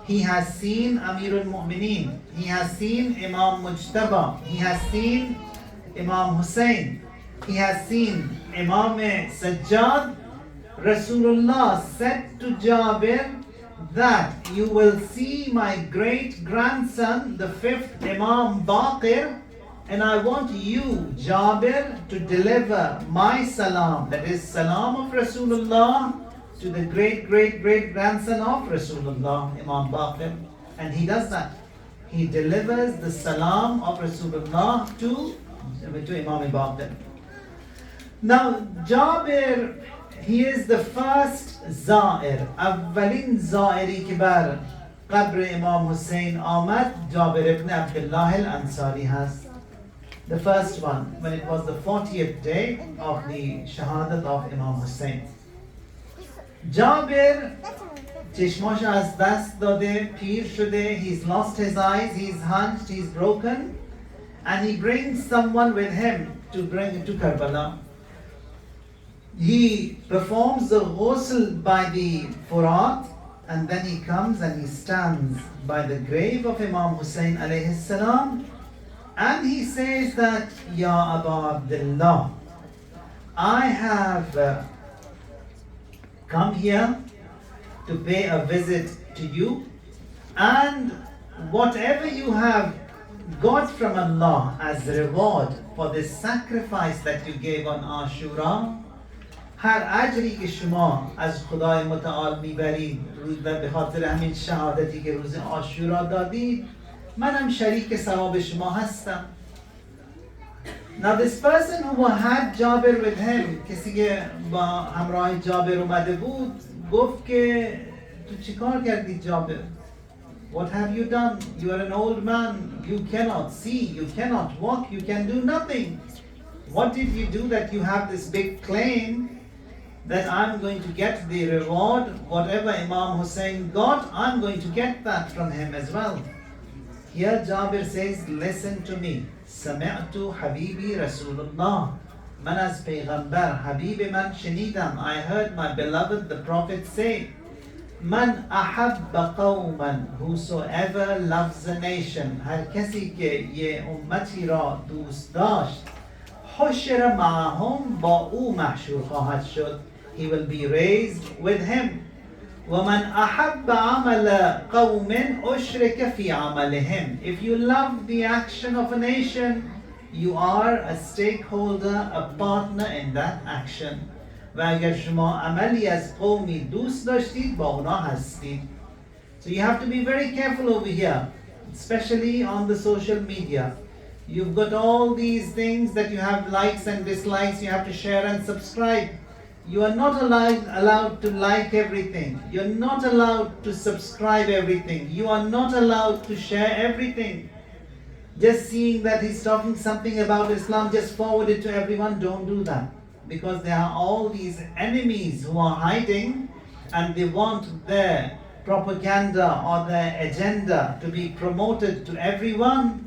He has seen Amirul Mu'mineen. He has seen Imam Mujtaba. He has seen Imam Hussein. He has seen Imam Sajjad. Rasulullah said to Jabir that you will see my great grandson, the 5th Imam Baqir, and I want you, Jabir, to deliver my salam, that is salam of Rasulullah, to the great grandson of Rasulullah, Imam Baqir. And he does that. He delivers the salam of Rasulullah to Imam Baqir. Now, Jabir, he is the first Za'ir, Awwalin Za'iri Kibar. قبر Imam Hussein آمد جابر ibn Abdullah al-Ansari has. The first one, when it was the 40th day of the Shahadat of Imam Hussein. Jabir چشماش از دست داده، پیر شده, he's lost his eyes, he's hunched, he's broken, and he brings someone with him to bring to Karbala. He performs the ghusl by the Furat, and then he comes and he stands by the grave of Imam Hussein alayhi salam, and he says that, Ya Aba Abdullah, I have come here to pay a visit to you, and whatever you have got from Allah as reward for this sacrifice that you gave on Ashura, هر اجری که شما از خدای متعال میبرید به خاطر همین شهادتی که روز عاشورا دادید، منم شریک ثواب شما هستم. Now this person who had Jabir with him, کسی که با همراه جابر اومده بود، گفت که تو چیکار کردی جابر؟ What have you done? You are an old man, you cannot see, you cannot walk, you can do nothing. What did you do that you have this big claim that I'm going to get the reward, whatever Imam Hussein got, I'm going to get that from him as well. Here Jabir says, listen to me. سمعت حبيبي رسول الله. من از پیغمبر حبیب من شنیدم. I heard my beloved the Prophet say, من أحب قوما, whosoever loves a nation, هر کسی که یه امتی را دوست داشت, حشر معهم, با او محشور خواهد شد. He will be raised with him. وَمَنْ أَحَبَّ عَمَلَ قَوْمٍ أُشْرِكَ فِي عَمَلِهِمْ. If you love the action of a nation, you are a stakeholder, a partner in that action. و اگر شما عملی از قومی دوست داشتید، با اونا هستید. So you have to be very careful over here, especially on the social media. You've got all these things that you have likes and dislikes, you have to share and subscribe. You are not allowed to like everything. You're not allowed to subscribe everything. You are not allowed to share everything. Just seeing that he's talking something about Islam, just forward it to everyone. Don't do that. Because there are all these enemies who are hiding, and they want their propaganda or their agenda to be promoted to everyone.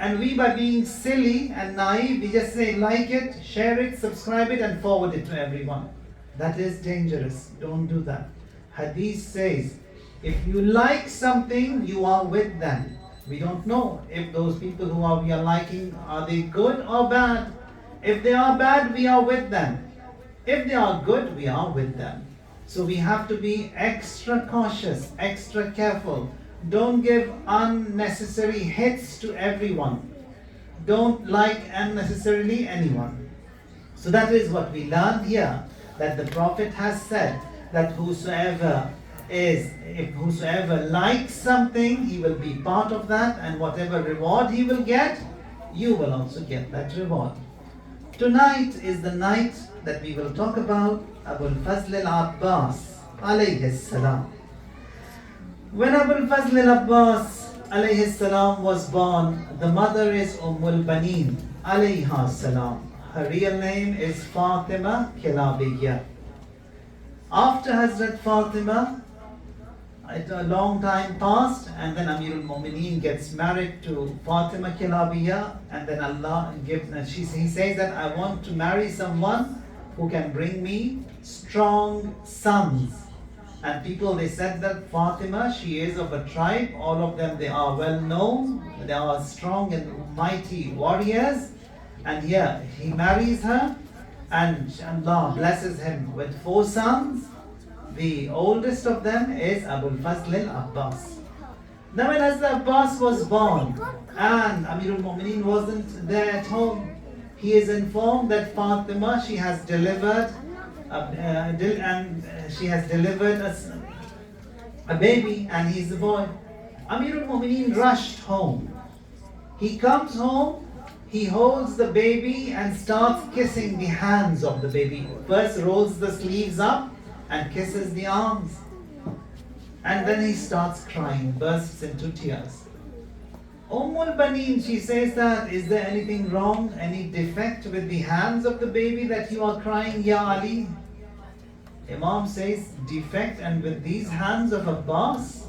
And we, by being silly and naive, we just say like it, share it, subscribe it, and forward it to everyone. That is dangerous. Don't do that. Hadith says, if you like something, you are with them. We don't know if those people who we are liking, are they good or bad? If they are bad, we are with them. If they are good, we are with them. So we have to be extra cautious, extra careful. Don't give unnecessary hits to everyone. Don't like unnecessarily anyone. So that is what we learned here, that the Prophet has said that whosoever likes something, he will be part of that, and whatever reward he will get, you will also get that reward. Tonight is the night that we will talk about Abalfazl al-Abbas alayhi salam. When Abalfazl al-Abbas alayhi salam was born, the mother is Baneen alayha salam. Her real name is Fatima Kilabiyya. After Hazrat Fatima, a long time passed, and then Amirul Mu'mineen gets married to Fatima Kilabiyya, and then Allah gives, he says that I want to marry someone who can bring me strong sons. And people, they said that Fatima, she is of a tribe, all of them, they are well known, they are strong and mighty warriors. And here, he marries her, and Allah blesses him with 4 sons. The oldest of them is Abalfazl al-Abbas. Now when Hazrat Abbas was born, and Amirul Mu'mineen wasn't there at home, he is informed that Fatima, she has delivered a baby, and he's a boy. Amirul Mu'mineen rushed home. He comes home, he holds the baby and starts kissing the hands of the baby. First rolls the sleeves up and kisses the arms. And then he starts crying, bursts into tears. Baneen, she says that, is there anything wrong, any defect with the hands of the baby that you are crying, Ya Ali? Imam says, defect, and with these hands of Abbas,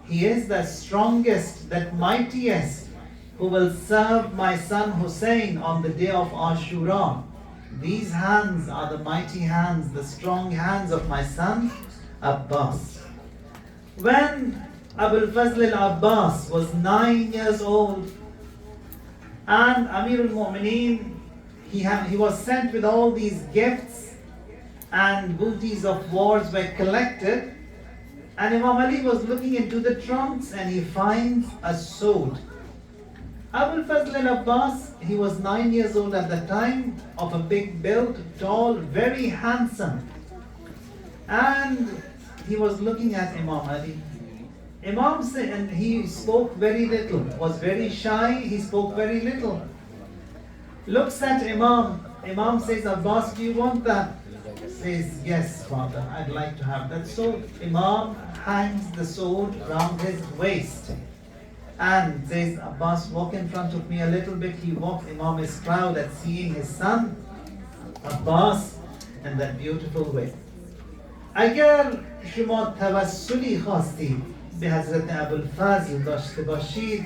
he is the strongest, that mightiest, who will serve my son Hussein on the day of Ashura. These hands are the mighty hands, the strong hands of my son Abbas. When Abalfazl al-Abbas was 9 years old, and Amir al-Mu'mineen, he was sent with all these gifts, and booties of wars were collected, and Imam Ali was looking into the trunks and he finds a sword. Abalfazl al-Abbas, he was 9 years old at the time, of a big build, tall, very handsome, and he was looking at Imam Ali. Imam said, and he spoke very little, was very shy, he spoke very little. Looks at Imam. Imam says, Abbas, do you want that? Says, yes, father, I'd like to have that sword. Imam hangs the sword round his waist and says, Abbas, walk in front of me a little bit. He walks. Imam is proud at seeing his son, Abbas, in that beautiful way. اگر شما توسلی خواستید به حضرت ابوالفضل داشته باشید،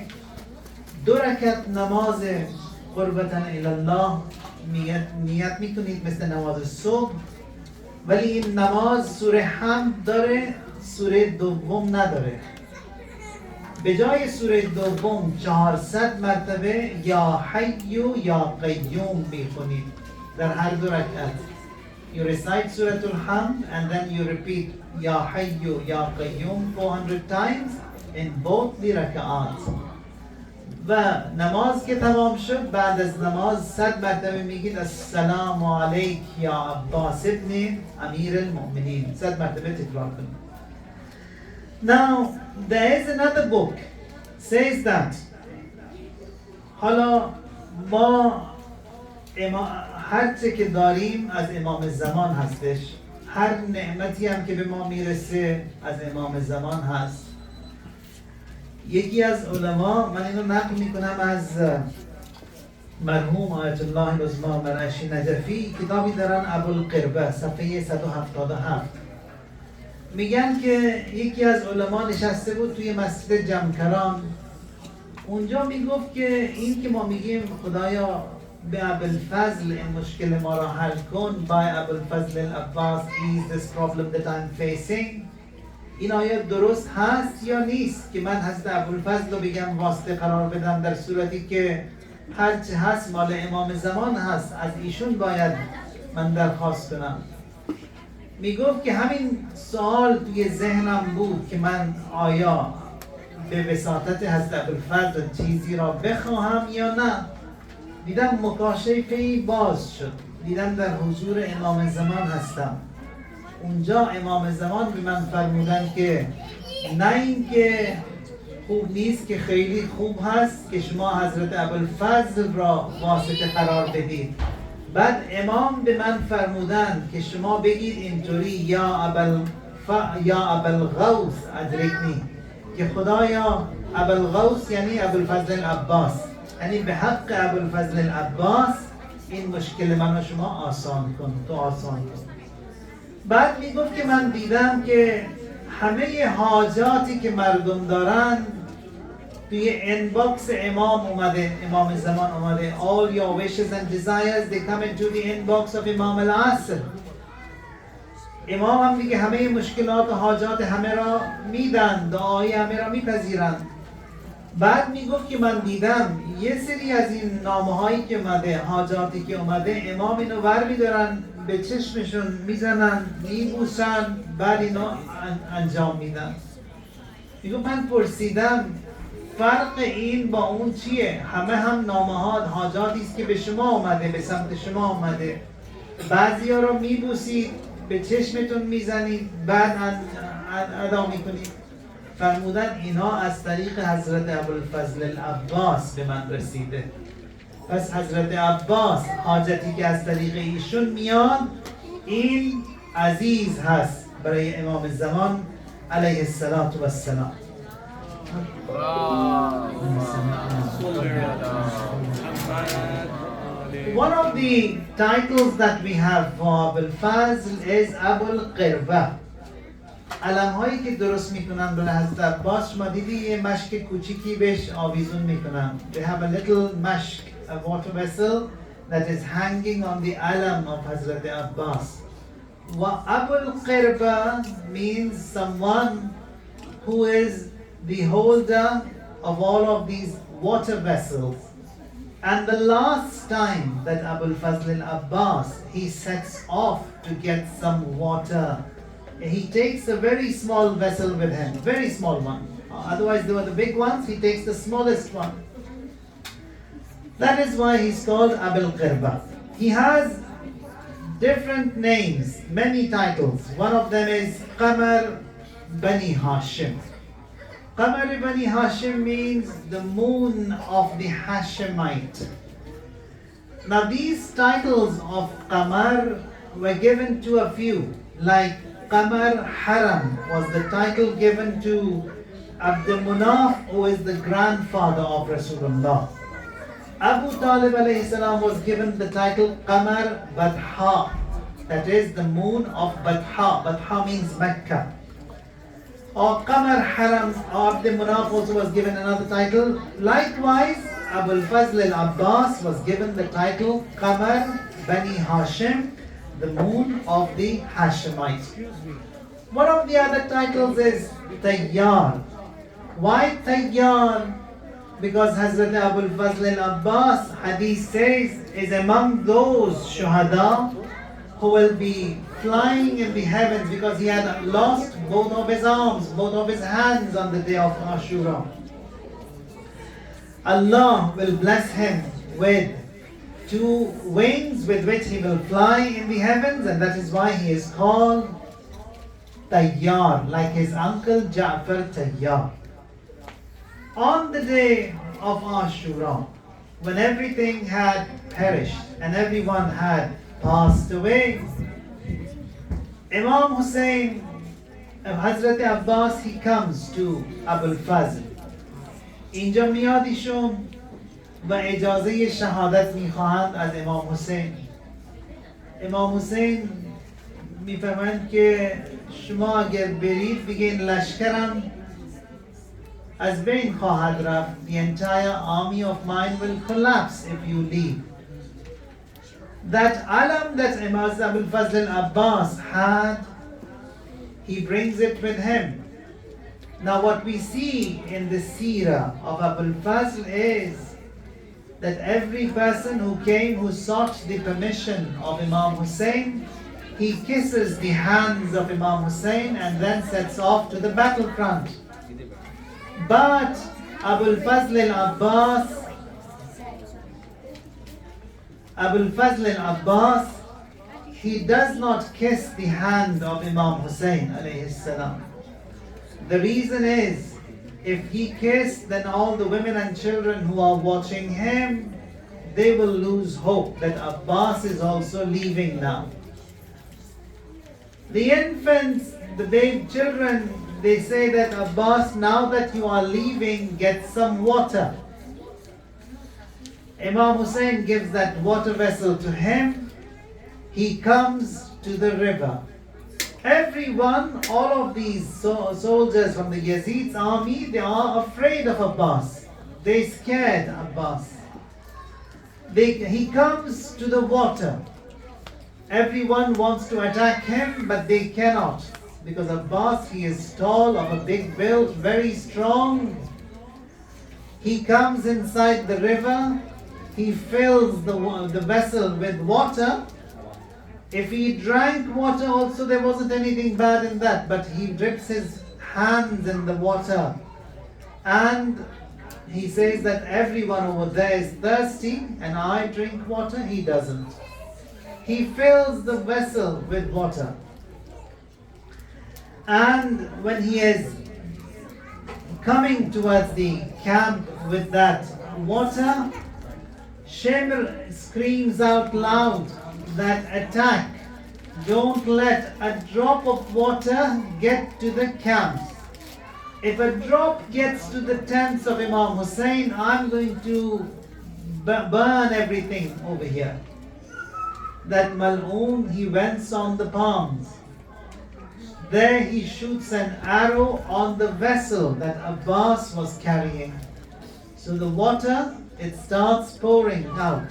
2 رکعت نماز قربتاً الله نیت میکنید مثل نماز صبح، ولی این نماز سوره حمد داره، سوره دوم نداره. به جای سوره دوم 400 مرتبه یا حی و یا قیوم میخونید در هر 2 رکعت. You recite Surah Al-Hamd and then you repeat Ya Hayyu Ya Qayyum 400 times in both the raka'at. و نماز که تمام شد، بعد از نماز 100 مرتبه میگید السلام علیک یا عباس ابن امیر المؤمنین. 100 مرتبه تکرار کنید. Now there is another book says that حالا ما هر چه که داریم از امام زمان هستش، هر نعمتی هم که به ما میرسه از امام زمان هست. یکی از علما، من اینو نقل میکنم از مرحوم آیت الله العظما مرعشی نجفی، کتابی دارن ابوالقربه صفحه 177، میگن که یکی از علما نشسته بود توی مسجد جمکران، اونجا میگفت که این که ما میگیم خدایا به ابوالفضل این مشکل ما را حل کن، by ابوالفضل العباس ease this problem that I'm facing، این آیا درست هست یا نیست که من حضرت ابوالفضل رو بگم واسطه قرار بدم، در صورتی که هرچه هست مال امام زمان هست، از ایشون باید من درخواست کنم. میگفت که همین سوال توی ذهنم بود که من آیا به وساطت حضرت ابوالفضل چیزی را بخواهم یا نه. دیدم مکاشفه‌ای باز شد، دیدم در حضور امام زمان هستم. اونجا امام زمان به من فرمودن که نه اینکه خوب نیست، که خیلی خوب هست که شما حضرت ابوالفضل را واسطه قرار بدید. بعد امام به من فرمودن که شما بگید اینطوری یا ابوالغوث ادرکنی، که خدایا ابوالغوث یعنی ابوالفضل العباس، یعنی به حق ابوالفضل العباس این مشکل من و شما آسان کن، تو آسان کن. بعد میگفت که من دیدم که همه حاجاتی که مردم دارن توی inbox امام اومده، امام زمان اومده. All your wishes and desires they come into the inbox of امام العصر. امام هم میگه همه مشکلات و حاجات همه را میدن، دعای همه را میپذیرن. بعد میگفت که من دیدم یه سری از این نامه هایی که اومده، حاجاتی که اومده، امام اینو ور میدارن به چشمشون میزنن، میبوسن، بعد اینو انجام میدن. میگفت من پرسیدم فرق این با اون چیه؟ همه هم نامه ها حاجاتی است که به شما اومده، به سمت شما اومده، بعضی ها رو میبوسید، به چشمتون میزنید، بعد ادا میکنید. فرمودن اینها از طریق حضرت ابوالفضل العباس به من رسیده. پس حضرت عباس حاجتی که از طریق ایشون میاد این عزیز هست برای امام زمان alayhi salatu wassalam. One of the titles that we have for Abalfazl is Abul Qirba. علم هایی که درست میکنن برای حضرت عباس شما دیدی یه مشک کوچیکی بهش آویزون میکنن. They have a little mashk, a water vessel that is hanging on the alam of Hazrat Abbas. Abul Qirba means someone who is the holder of all of these water vessels. And the last time that Abalfazl Abbas, he sets off to get some water, he takes a very small vessel with him, very small one. Otherwise there were the big ones, he takes the smallest one. That is why he's called Abul Qirba. He has different names, many titles. One of them is Qamar Bani Hashim. Qamar Bani Hashim means the moon of the Hashemite. Now these titles of Qamar were given to a few, like Qamar Haram was the title given to Abdul Munaf, who is the grandfather of Rasulullah. Abu Talib alayhi salam was given the title Qamar Badha, that is the moon of Badha. Badha means Mecca. Or Qamar Haram, or Abdul Munaf also was given another title. Likewise, Abalfazl Abbas was given the title Qamar Bani Hashim, the moon of the Hashemites. One of the other titles is Tayyar. Why Tayyar? Because Hazrat Abalfazl Abbas, hadith says, is among those shuhada who will be flying in the heavens because he had lost both of his arms, both of his hands on the day of Ashura. Allah will bless him with two wings with which he will fly in the heavens, and that is why he is called Tayyar, like his uncle Ja'far Tayyar. On the day of Ashura, when everything had perished and everyone had passed away, Imam Hussein of Hazrat Abbas, he comes to Abalfazl. اینجا میاد ایشون و اجازه شهادت میخواهند از امام حسین. امام حسین میفهمند که شما اگر برید دیگه این لشکرم از بین خواهد رفت. The entire army of mine will collapse if you leave. That alam that Imam Abalfazl Abbas had, he brings it with him. Now what we see in the seerah of Abalfazl is that every person who came, who sought the permission of Imam Hussein, he kisses the hands of Imam Hussein and then sets off to the battlefront. But Abalfazl Abbas, he does not kiss the hand of Imam Hussein alayhi salam. The reason is, if he kissed, then all the women and children who are watching him, they will lose hope that Abbas is also leaving now. The infants, the baby children, they say that Abbas, now that you are leaving, get some water. Imam Hussein gives that water vessel to him. He comes to the river. Everyone, all of these soldiers from the Yazid's army, they are afraid of Abbas. They scared Abbas. He comes to the water. Everyone wants to attack him, but they cannot. Because Abbas, he is tall, of a big build, very strong. He comes inside the river. He fills the vessel with water. If he drank water also, there wasn't anything bad in that, but he dips his hands in the water. And he says that everyone over there is thirsty and I drink water, he doesn't. He fills the vessel with water. And when he is coming towards the camp with that water, Shimr screams out loud that attack. don't let a drop of water get to the camps. If a drop gets to the tents of Imam Hussein, I'm going to burn everything over here. That Mal'oon, he wents on the palms. There he shoots an arrow on the vessel that Abbas was carrying. So the water, it starts pouring out.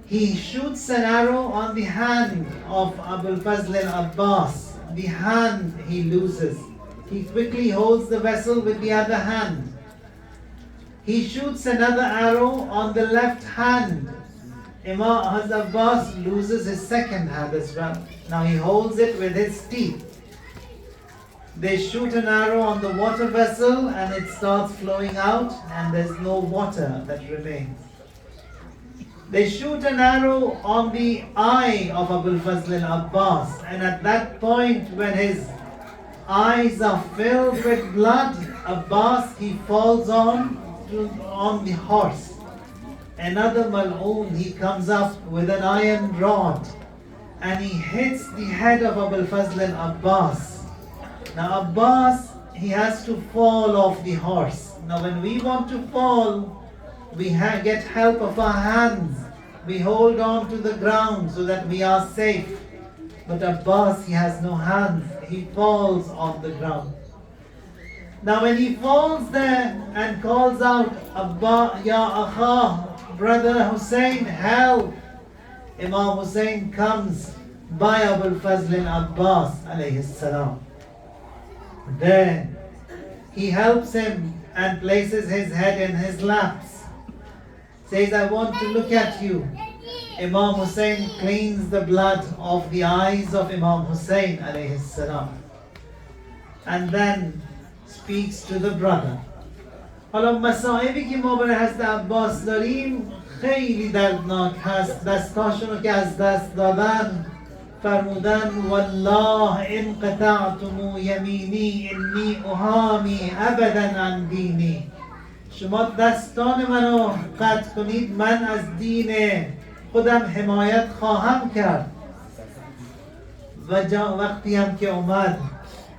He shoots an arrow on the hand of Abalfazl al-Abbas. The hand he loses. He quickly holds the vessel with the other hand. He shoots another arrow on the left hand. Imam Hazrat Abbas loses his second hand as well. Now he holds it with his teeth. They shoot an arrow on the water vessel and it starts flowing out and there's no water that remains. They shoot an arrow on the eye of Abalfazl al-Abbas, and at that point when his eyes are filled with blood, Abbas, he falls on the horse. Another Mal'oon, he comes up with an iron rod and he hits the head of Abalfazl al-Abbas. Now Abbas, he has to fall off the horse. Now when we want to fall, we get help of our hands. We hold on to the ground so that we are safe. But Abbas, he has no hands. He falls on the ground. Now when he falls there and calls out, Abba, Ya Akha, brother Hussein, help! Imam Hussein comes by Abalfazl al-Abbas alayhi salam. Then he helps him and places his head in his laps. Says, I want to look at you. Imam Hussein cleans the blood of the eyes of Imam Hussein alayhi salam. And then speaks to the brother. حالا مصائبی که ما برای حضرت عباس داریم خیلی دردناک هست. دستاشونو که از دست دادن فرمودن والله ان قطعتم یمینی انی احامی ابدا عن دینی. شما دستان منو قطع کنید، من از دین خودم حمایت خواهم کرد. و وقتی هم که اومد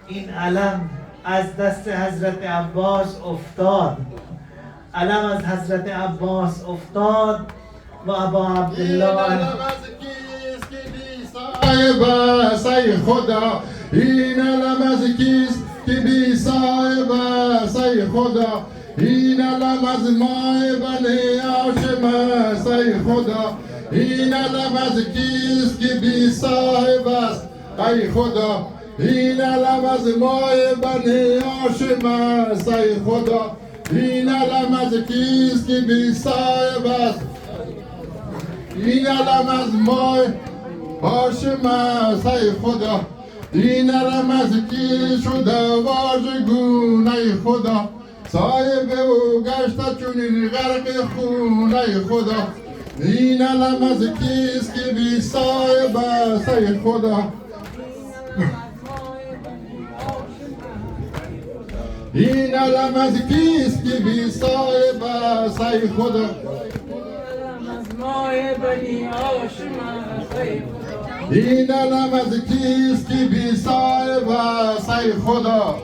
این علم از دست حضرت عباس افتاد، علم از حضرت عباس افتاد و ابا عبدالله ای خدا این علم از کیست که بی صاحب است ای خدا این علم از مای بنی هاشم است ای خدا این علم از کیست که بی صاحب است ای خدا این علم از مای بنی هاشم است ای خدا این علم از کیست که بی صاحب است این علم از مای هاشم است ای خدا این علم از کی شده واژگون ای خدا صاحب او گشته چون غرق خون ای خدا این علم از کیست که بی صاحب است ای خدا این علم از کیست که بی صاحب است ای خدا این علم از کیست که بی صاحب است ای خدا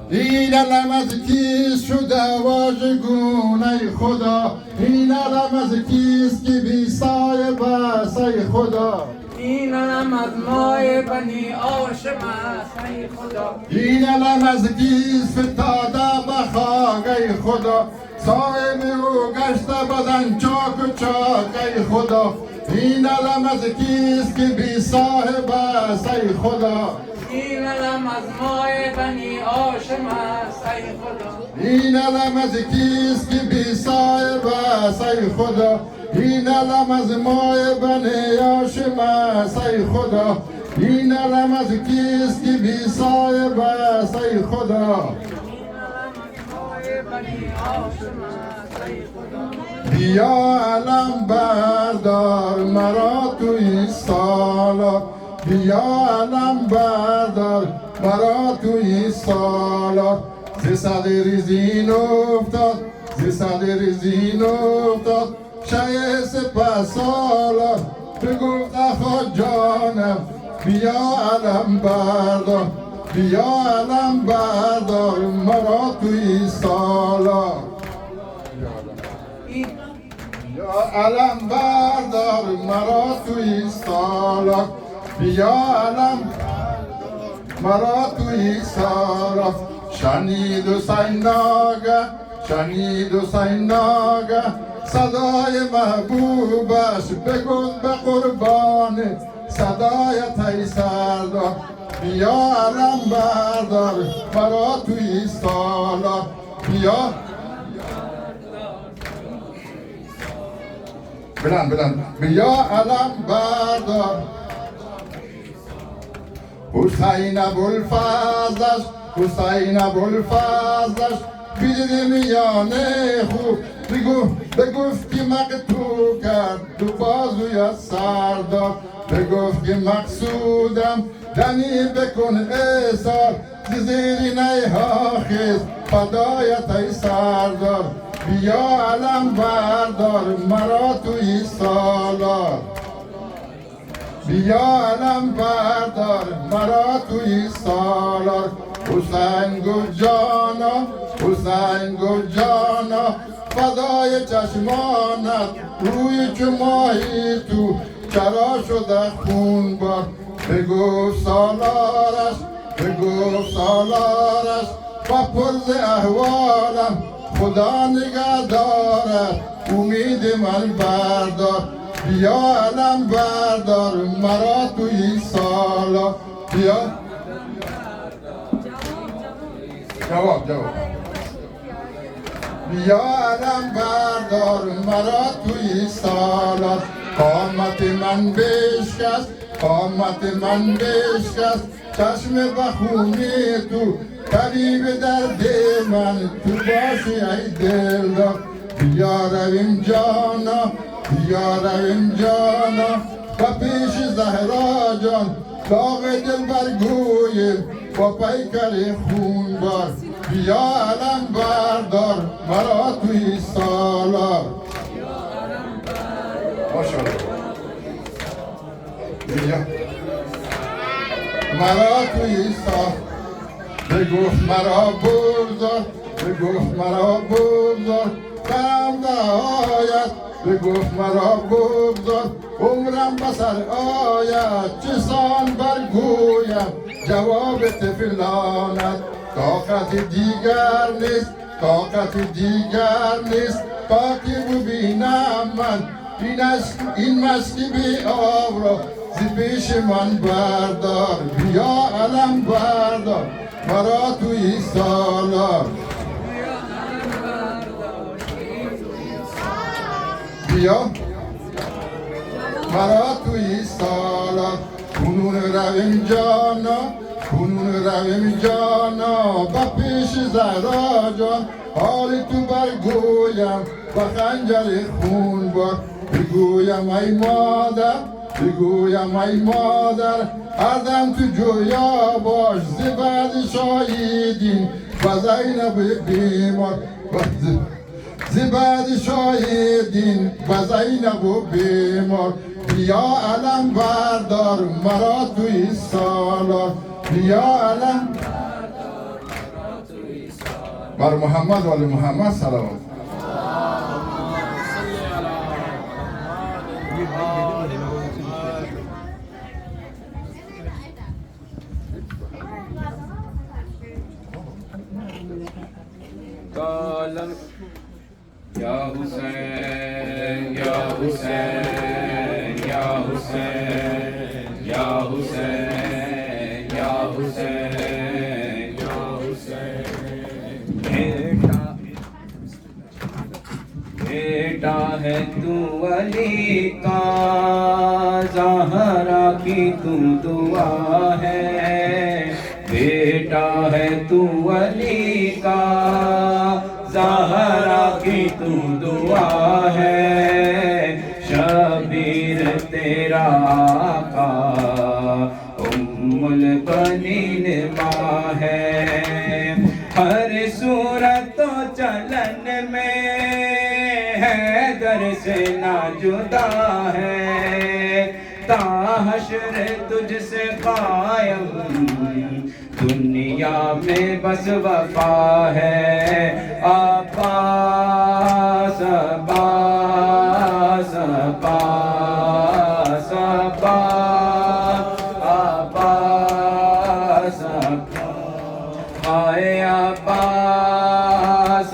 این علم از کیست شده واژگون ای خدا این علم از کیست که بی صاحب است ای خدا این علم از مای بنی هاشم است ای خدا این علم از کیست فتاده به خاک ای خدا صاحب او گشته بدن چاک و چاک ای خدا این علم از کیست که بی صاحب است ای خدا این علم از مای بنی هاشم است ای خدا این علم از کیست که بی صاحب است ای خدا این علم از مای بنی هاشم است ای خدا این علم از کیست که بی صاحب است ای خدا بیا علم بردار مرا توی سالات بیا علم بردار مرا توی سالات ز صدر زین افتاد ز صدر زین افتاد بچه سپهسالار بگفت اخا جانم بیا علم بردار بیا علم بردار مرا توی سالار بیا علم بردار مرا توی سالار بیا علم مرا توی سالار شنید حسین ناگه صدای محبوبش بگفت به قربان صدایت ای سردار بیا علم بردار مرا توی سالار بیا بلند بیا علم بردار حسین ابوالفضلش بیدی میانه خوب بگفت که مقتول کرد دو بازوی سردار بگفت که مقصودم دنی بکن ایثار زیر نیها خیز فدایت ای سردار بیا علم بردار مرا توی سالار بیا علم بردار مرا توی سالار حسین گفت جانا فدای چشمانت روی چو ماهی تو چرا شده خون بار بگفت سالارش و پرز احوالم خدا نگه دارد امید من بردار بیا علم بردار مرا توی سالار بیا جواب بیا علم بردار مرا توی سالار قامت من بشکست چشم بخونی تو طبیب درد من تو باشی ای دلدار بیا رویم جانا و پیش زهرا جان داغ دل برگویم با پیکر خون بار بیا علم بردار مرا توی سالار ماشاءالله بیا مرا توی سالار بگفت مرا بگذار برم نهایت بگفت مرا بگذار عمرم بسر آید چه سان برگویم جواب طفلانت طاقت دیگر نیست تا که ببینم من این مسکی بی آب را زی پیش من بردار بیا علم بردار مرا توی سالار بیا مرا توی سالار کنون رویم جانا با پیش زهرا جان حال تو برگویم با خنجر خون بار بگویم ای مادر هردم تو جویا باش زبد شاهدین و زینب بیمار زبد شاهدین و زینب بیمار بیا علم بردار مرا توی سالار بیا علم بر محمد و آل محمد صلوات या हुसैन या हुसैन या हुसैन या हुसैन या हुसैन या हुसैन बेटा है तू अली का ज़हरा की तू दुआ है बेटा है तू अली का ज़हरा की तू दुआ है शबीर तेरा आका उम्मुल बनीन माँ है हर सूरत तो चलन में है दर سے نہ جدا ہے، تا حشر تجھ سے قائم دنیا میں بس وفا ہے۔ عباس عباس عباس عباس آئے عباس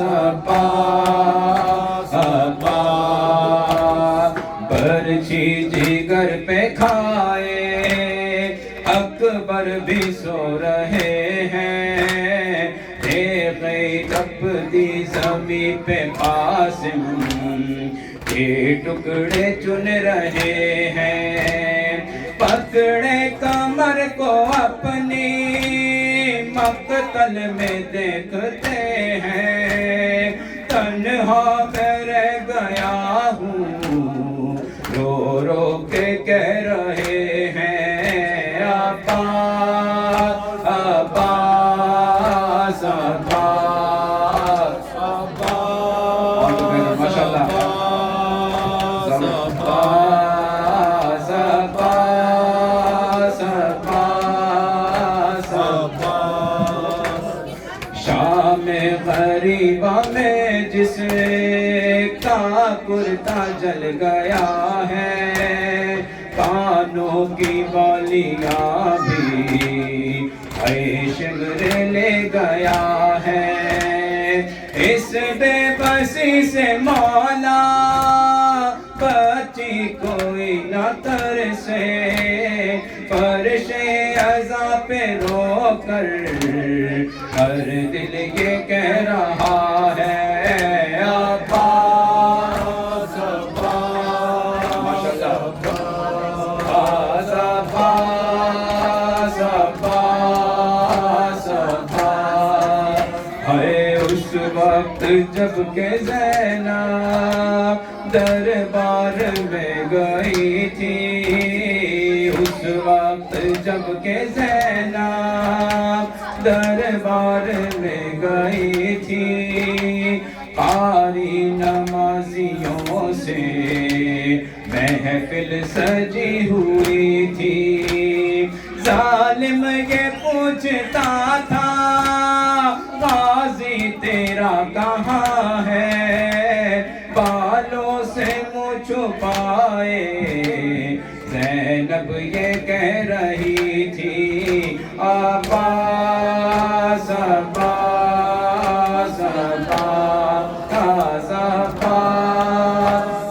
عباس عباس، برچھی جگر پہ کھائے اکبر بھی سو رہے ہیں، تپتی زمین پہ قاسم کے ٹکڑے چن رہے ہیں، پکڑے کمر کو اپنی مقتل میں دیکھتے ہیں، تنہا میں رہ گیا ہوں رو رو کے کہہ رہے ہیں، عباس عباس عباس عباس ماشاءاللہ عباس عباس عباس عباس، شام غریبہ میں جس کا کرتا جل گیا ہے، کانوں کی بالیاں بھی شمر لے گیا ہے، اس بے بسی سے مولا بچی کوئی نہ ترسے، فرش عزا پہ رو کر ہر دل یہ کہہ رہا ہے، عباس عباس ماشاءاللہ عباس عباس عباس عباس، ہے اس وقت جب کہ زینب دربار میں گئی تھی، اس وقت جب کہ زینب دربار میں گئی تھی، قاری نمازیوں سے محفل سجی ہوئی تھی، ظالم یہ پوچھتا تھا غازی تیرا کہاں ہے، بالوں سے منہ چھپائے زینب یہ کہہ رہی تھی، عباس عباس عباس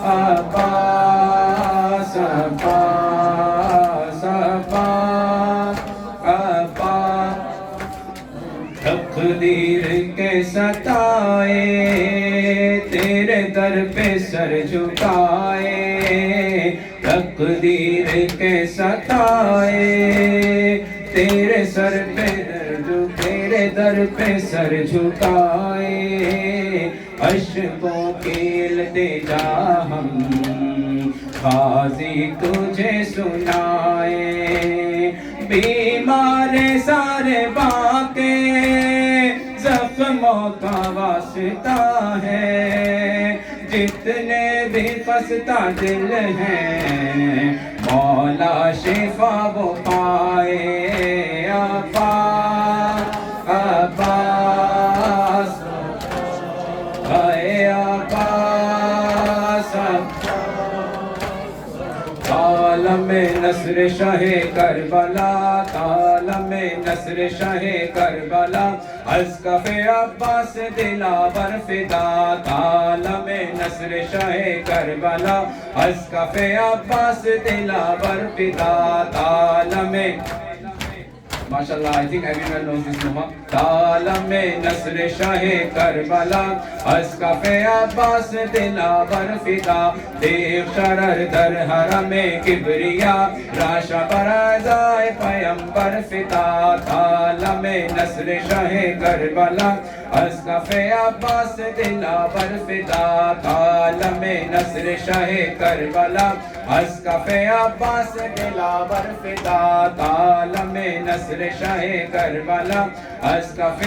عباس عباس عباس عباس، تقدیر کے ستائے تیرے در پہ سر جھکائے، تقدیر کے ستائے تیرے سر پہ تیرے در پہ سر جھکائے، اشکوں کی التجا ہم غازی تجھے سنائے، بیمار سارے باقی زخموں کا واسطہ ہے، جتنے بھی خستہ دل ہیں مولا شفا وہ پائے، عباس عباس اے عباس، عالم نصر شاہ کربلا، عالم نصر شاہ کربلا، از کف عباس دلاور فدا، عالم نصر شاہ کربلا، از کف عباس دلاور فدا، عالم MashaAllah, I think everyone knows this Numa. عالم نصر شاہ کربلا، از کف عباس دلاور فدا، دیکھ شرر در حرم کبریا، راشا برازائے پیمبر فدا، عالم نصر شاہ کربلا، از کف عباس دلاور فدا، عالم نصر شاہ کربلا، از کف عباس دلاور فدا، عالم نصر شاہ کربلا، از کف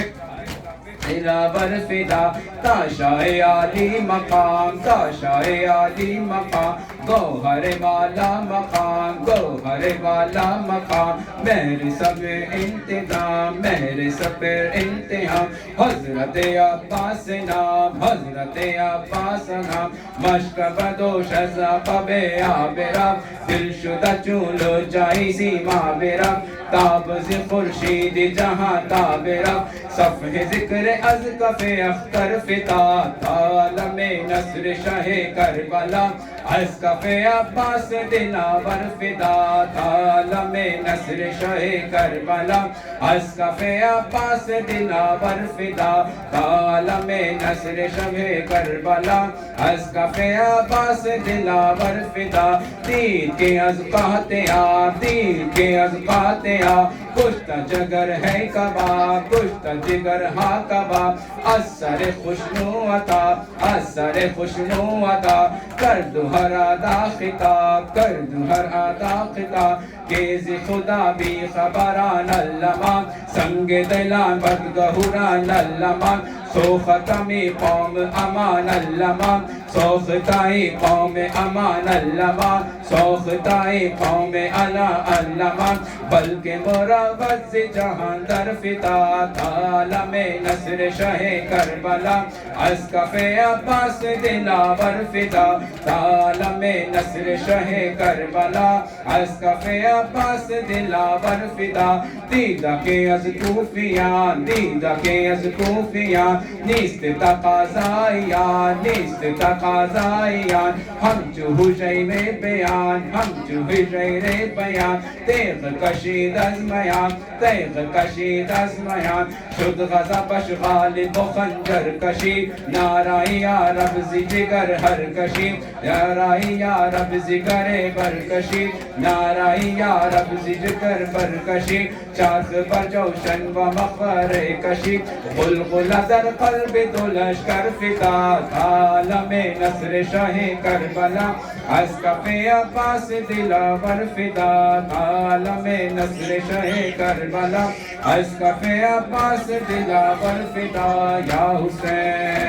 دلاور فدا تاشائے عالی مقام تاشائے عالی مقام گوہر والا مقام گوہر والا مقام مہر سب انتظام مہر سب انتہام حضرت عباس نام حضرت عباس نام مشک بدوش از قب آبرا دل شدہ چولو جائی سیما برا تابز خورشید جہاں تابرا صفح ذکر از کف اختر فتا عالم نصر شاہ کربلا از کف عباس دلاور فدا عالم نصر شاہ کربلا از کف عباس دلاور فدا عالم نصر شاہ کربلا از کف عباس دلاور فدا دید کے از قاتیاں دید کے از قاتیاں کشتہ جگر ہے کباب کشتہ جگر ہا کباب اثر خوشنو عطا اثر خوشنو عطا کر دو ہر ادا خطاب کر دو ہر ادا خطاب کیز خدا بھی خبران علما سنگ دلان بدگہران علما سوختمی قوم امان علما سوختائی قوم امان علما سوختائی قوم انا علما بلکہ مروت سے جہان در فتا عالم نصر شاہ کربلا از کف عباس دلاور فدا عالم نصر شاہ کربلا از کف عباس دلاور فدا دیدہ کے از کوفیان دیدہ کے از کوفیان نیست تقاضائیان نیست تقاضائیان ہم جو حجین بیان ہم جو حجین بیان تیغ کشید از میان تیغ کشید از میان شد غضب غالب و خنجر کشی نارائی یا رب زی جگر ہر کشی نارائی یا رب زگر بر کشی نارائی یا رب زی جگر بر کشی چارخ بر جوشن و مخبر کشی غلغل در قلب دو لشکر فدا عالم نصر شاہ کربلا از کف عباس دلاور فدا عالم نصر شاہ کربلا از کف عباس دلاور فدا یا حسین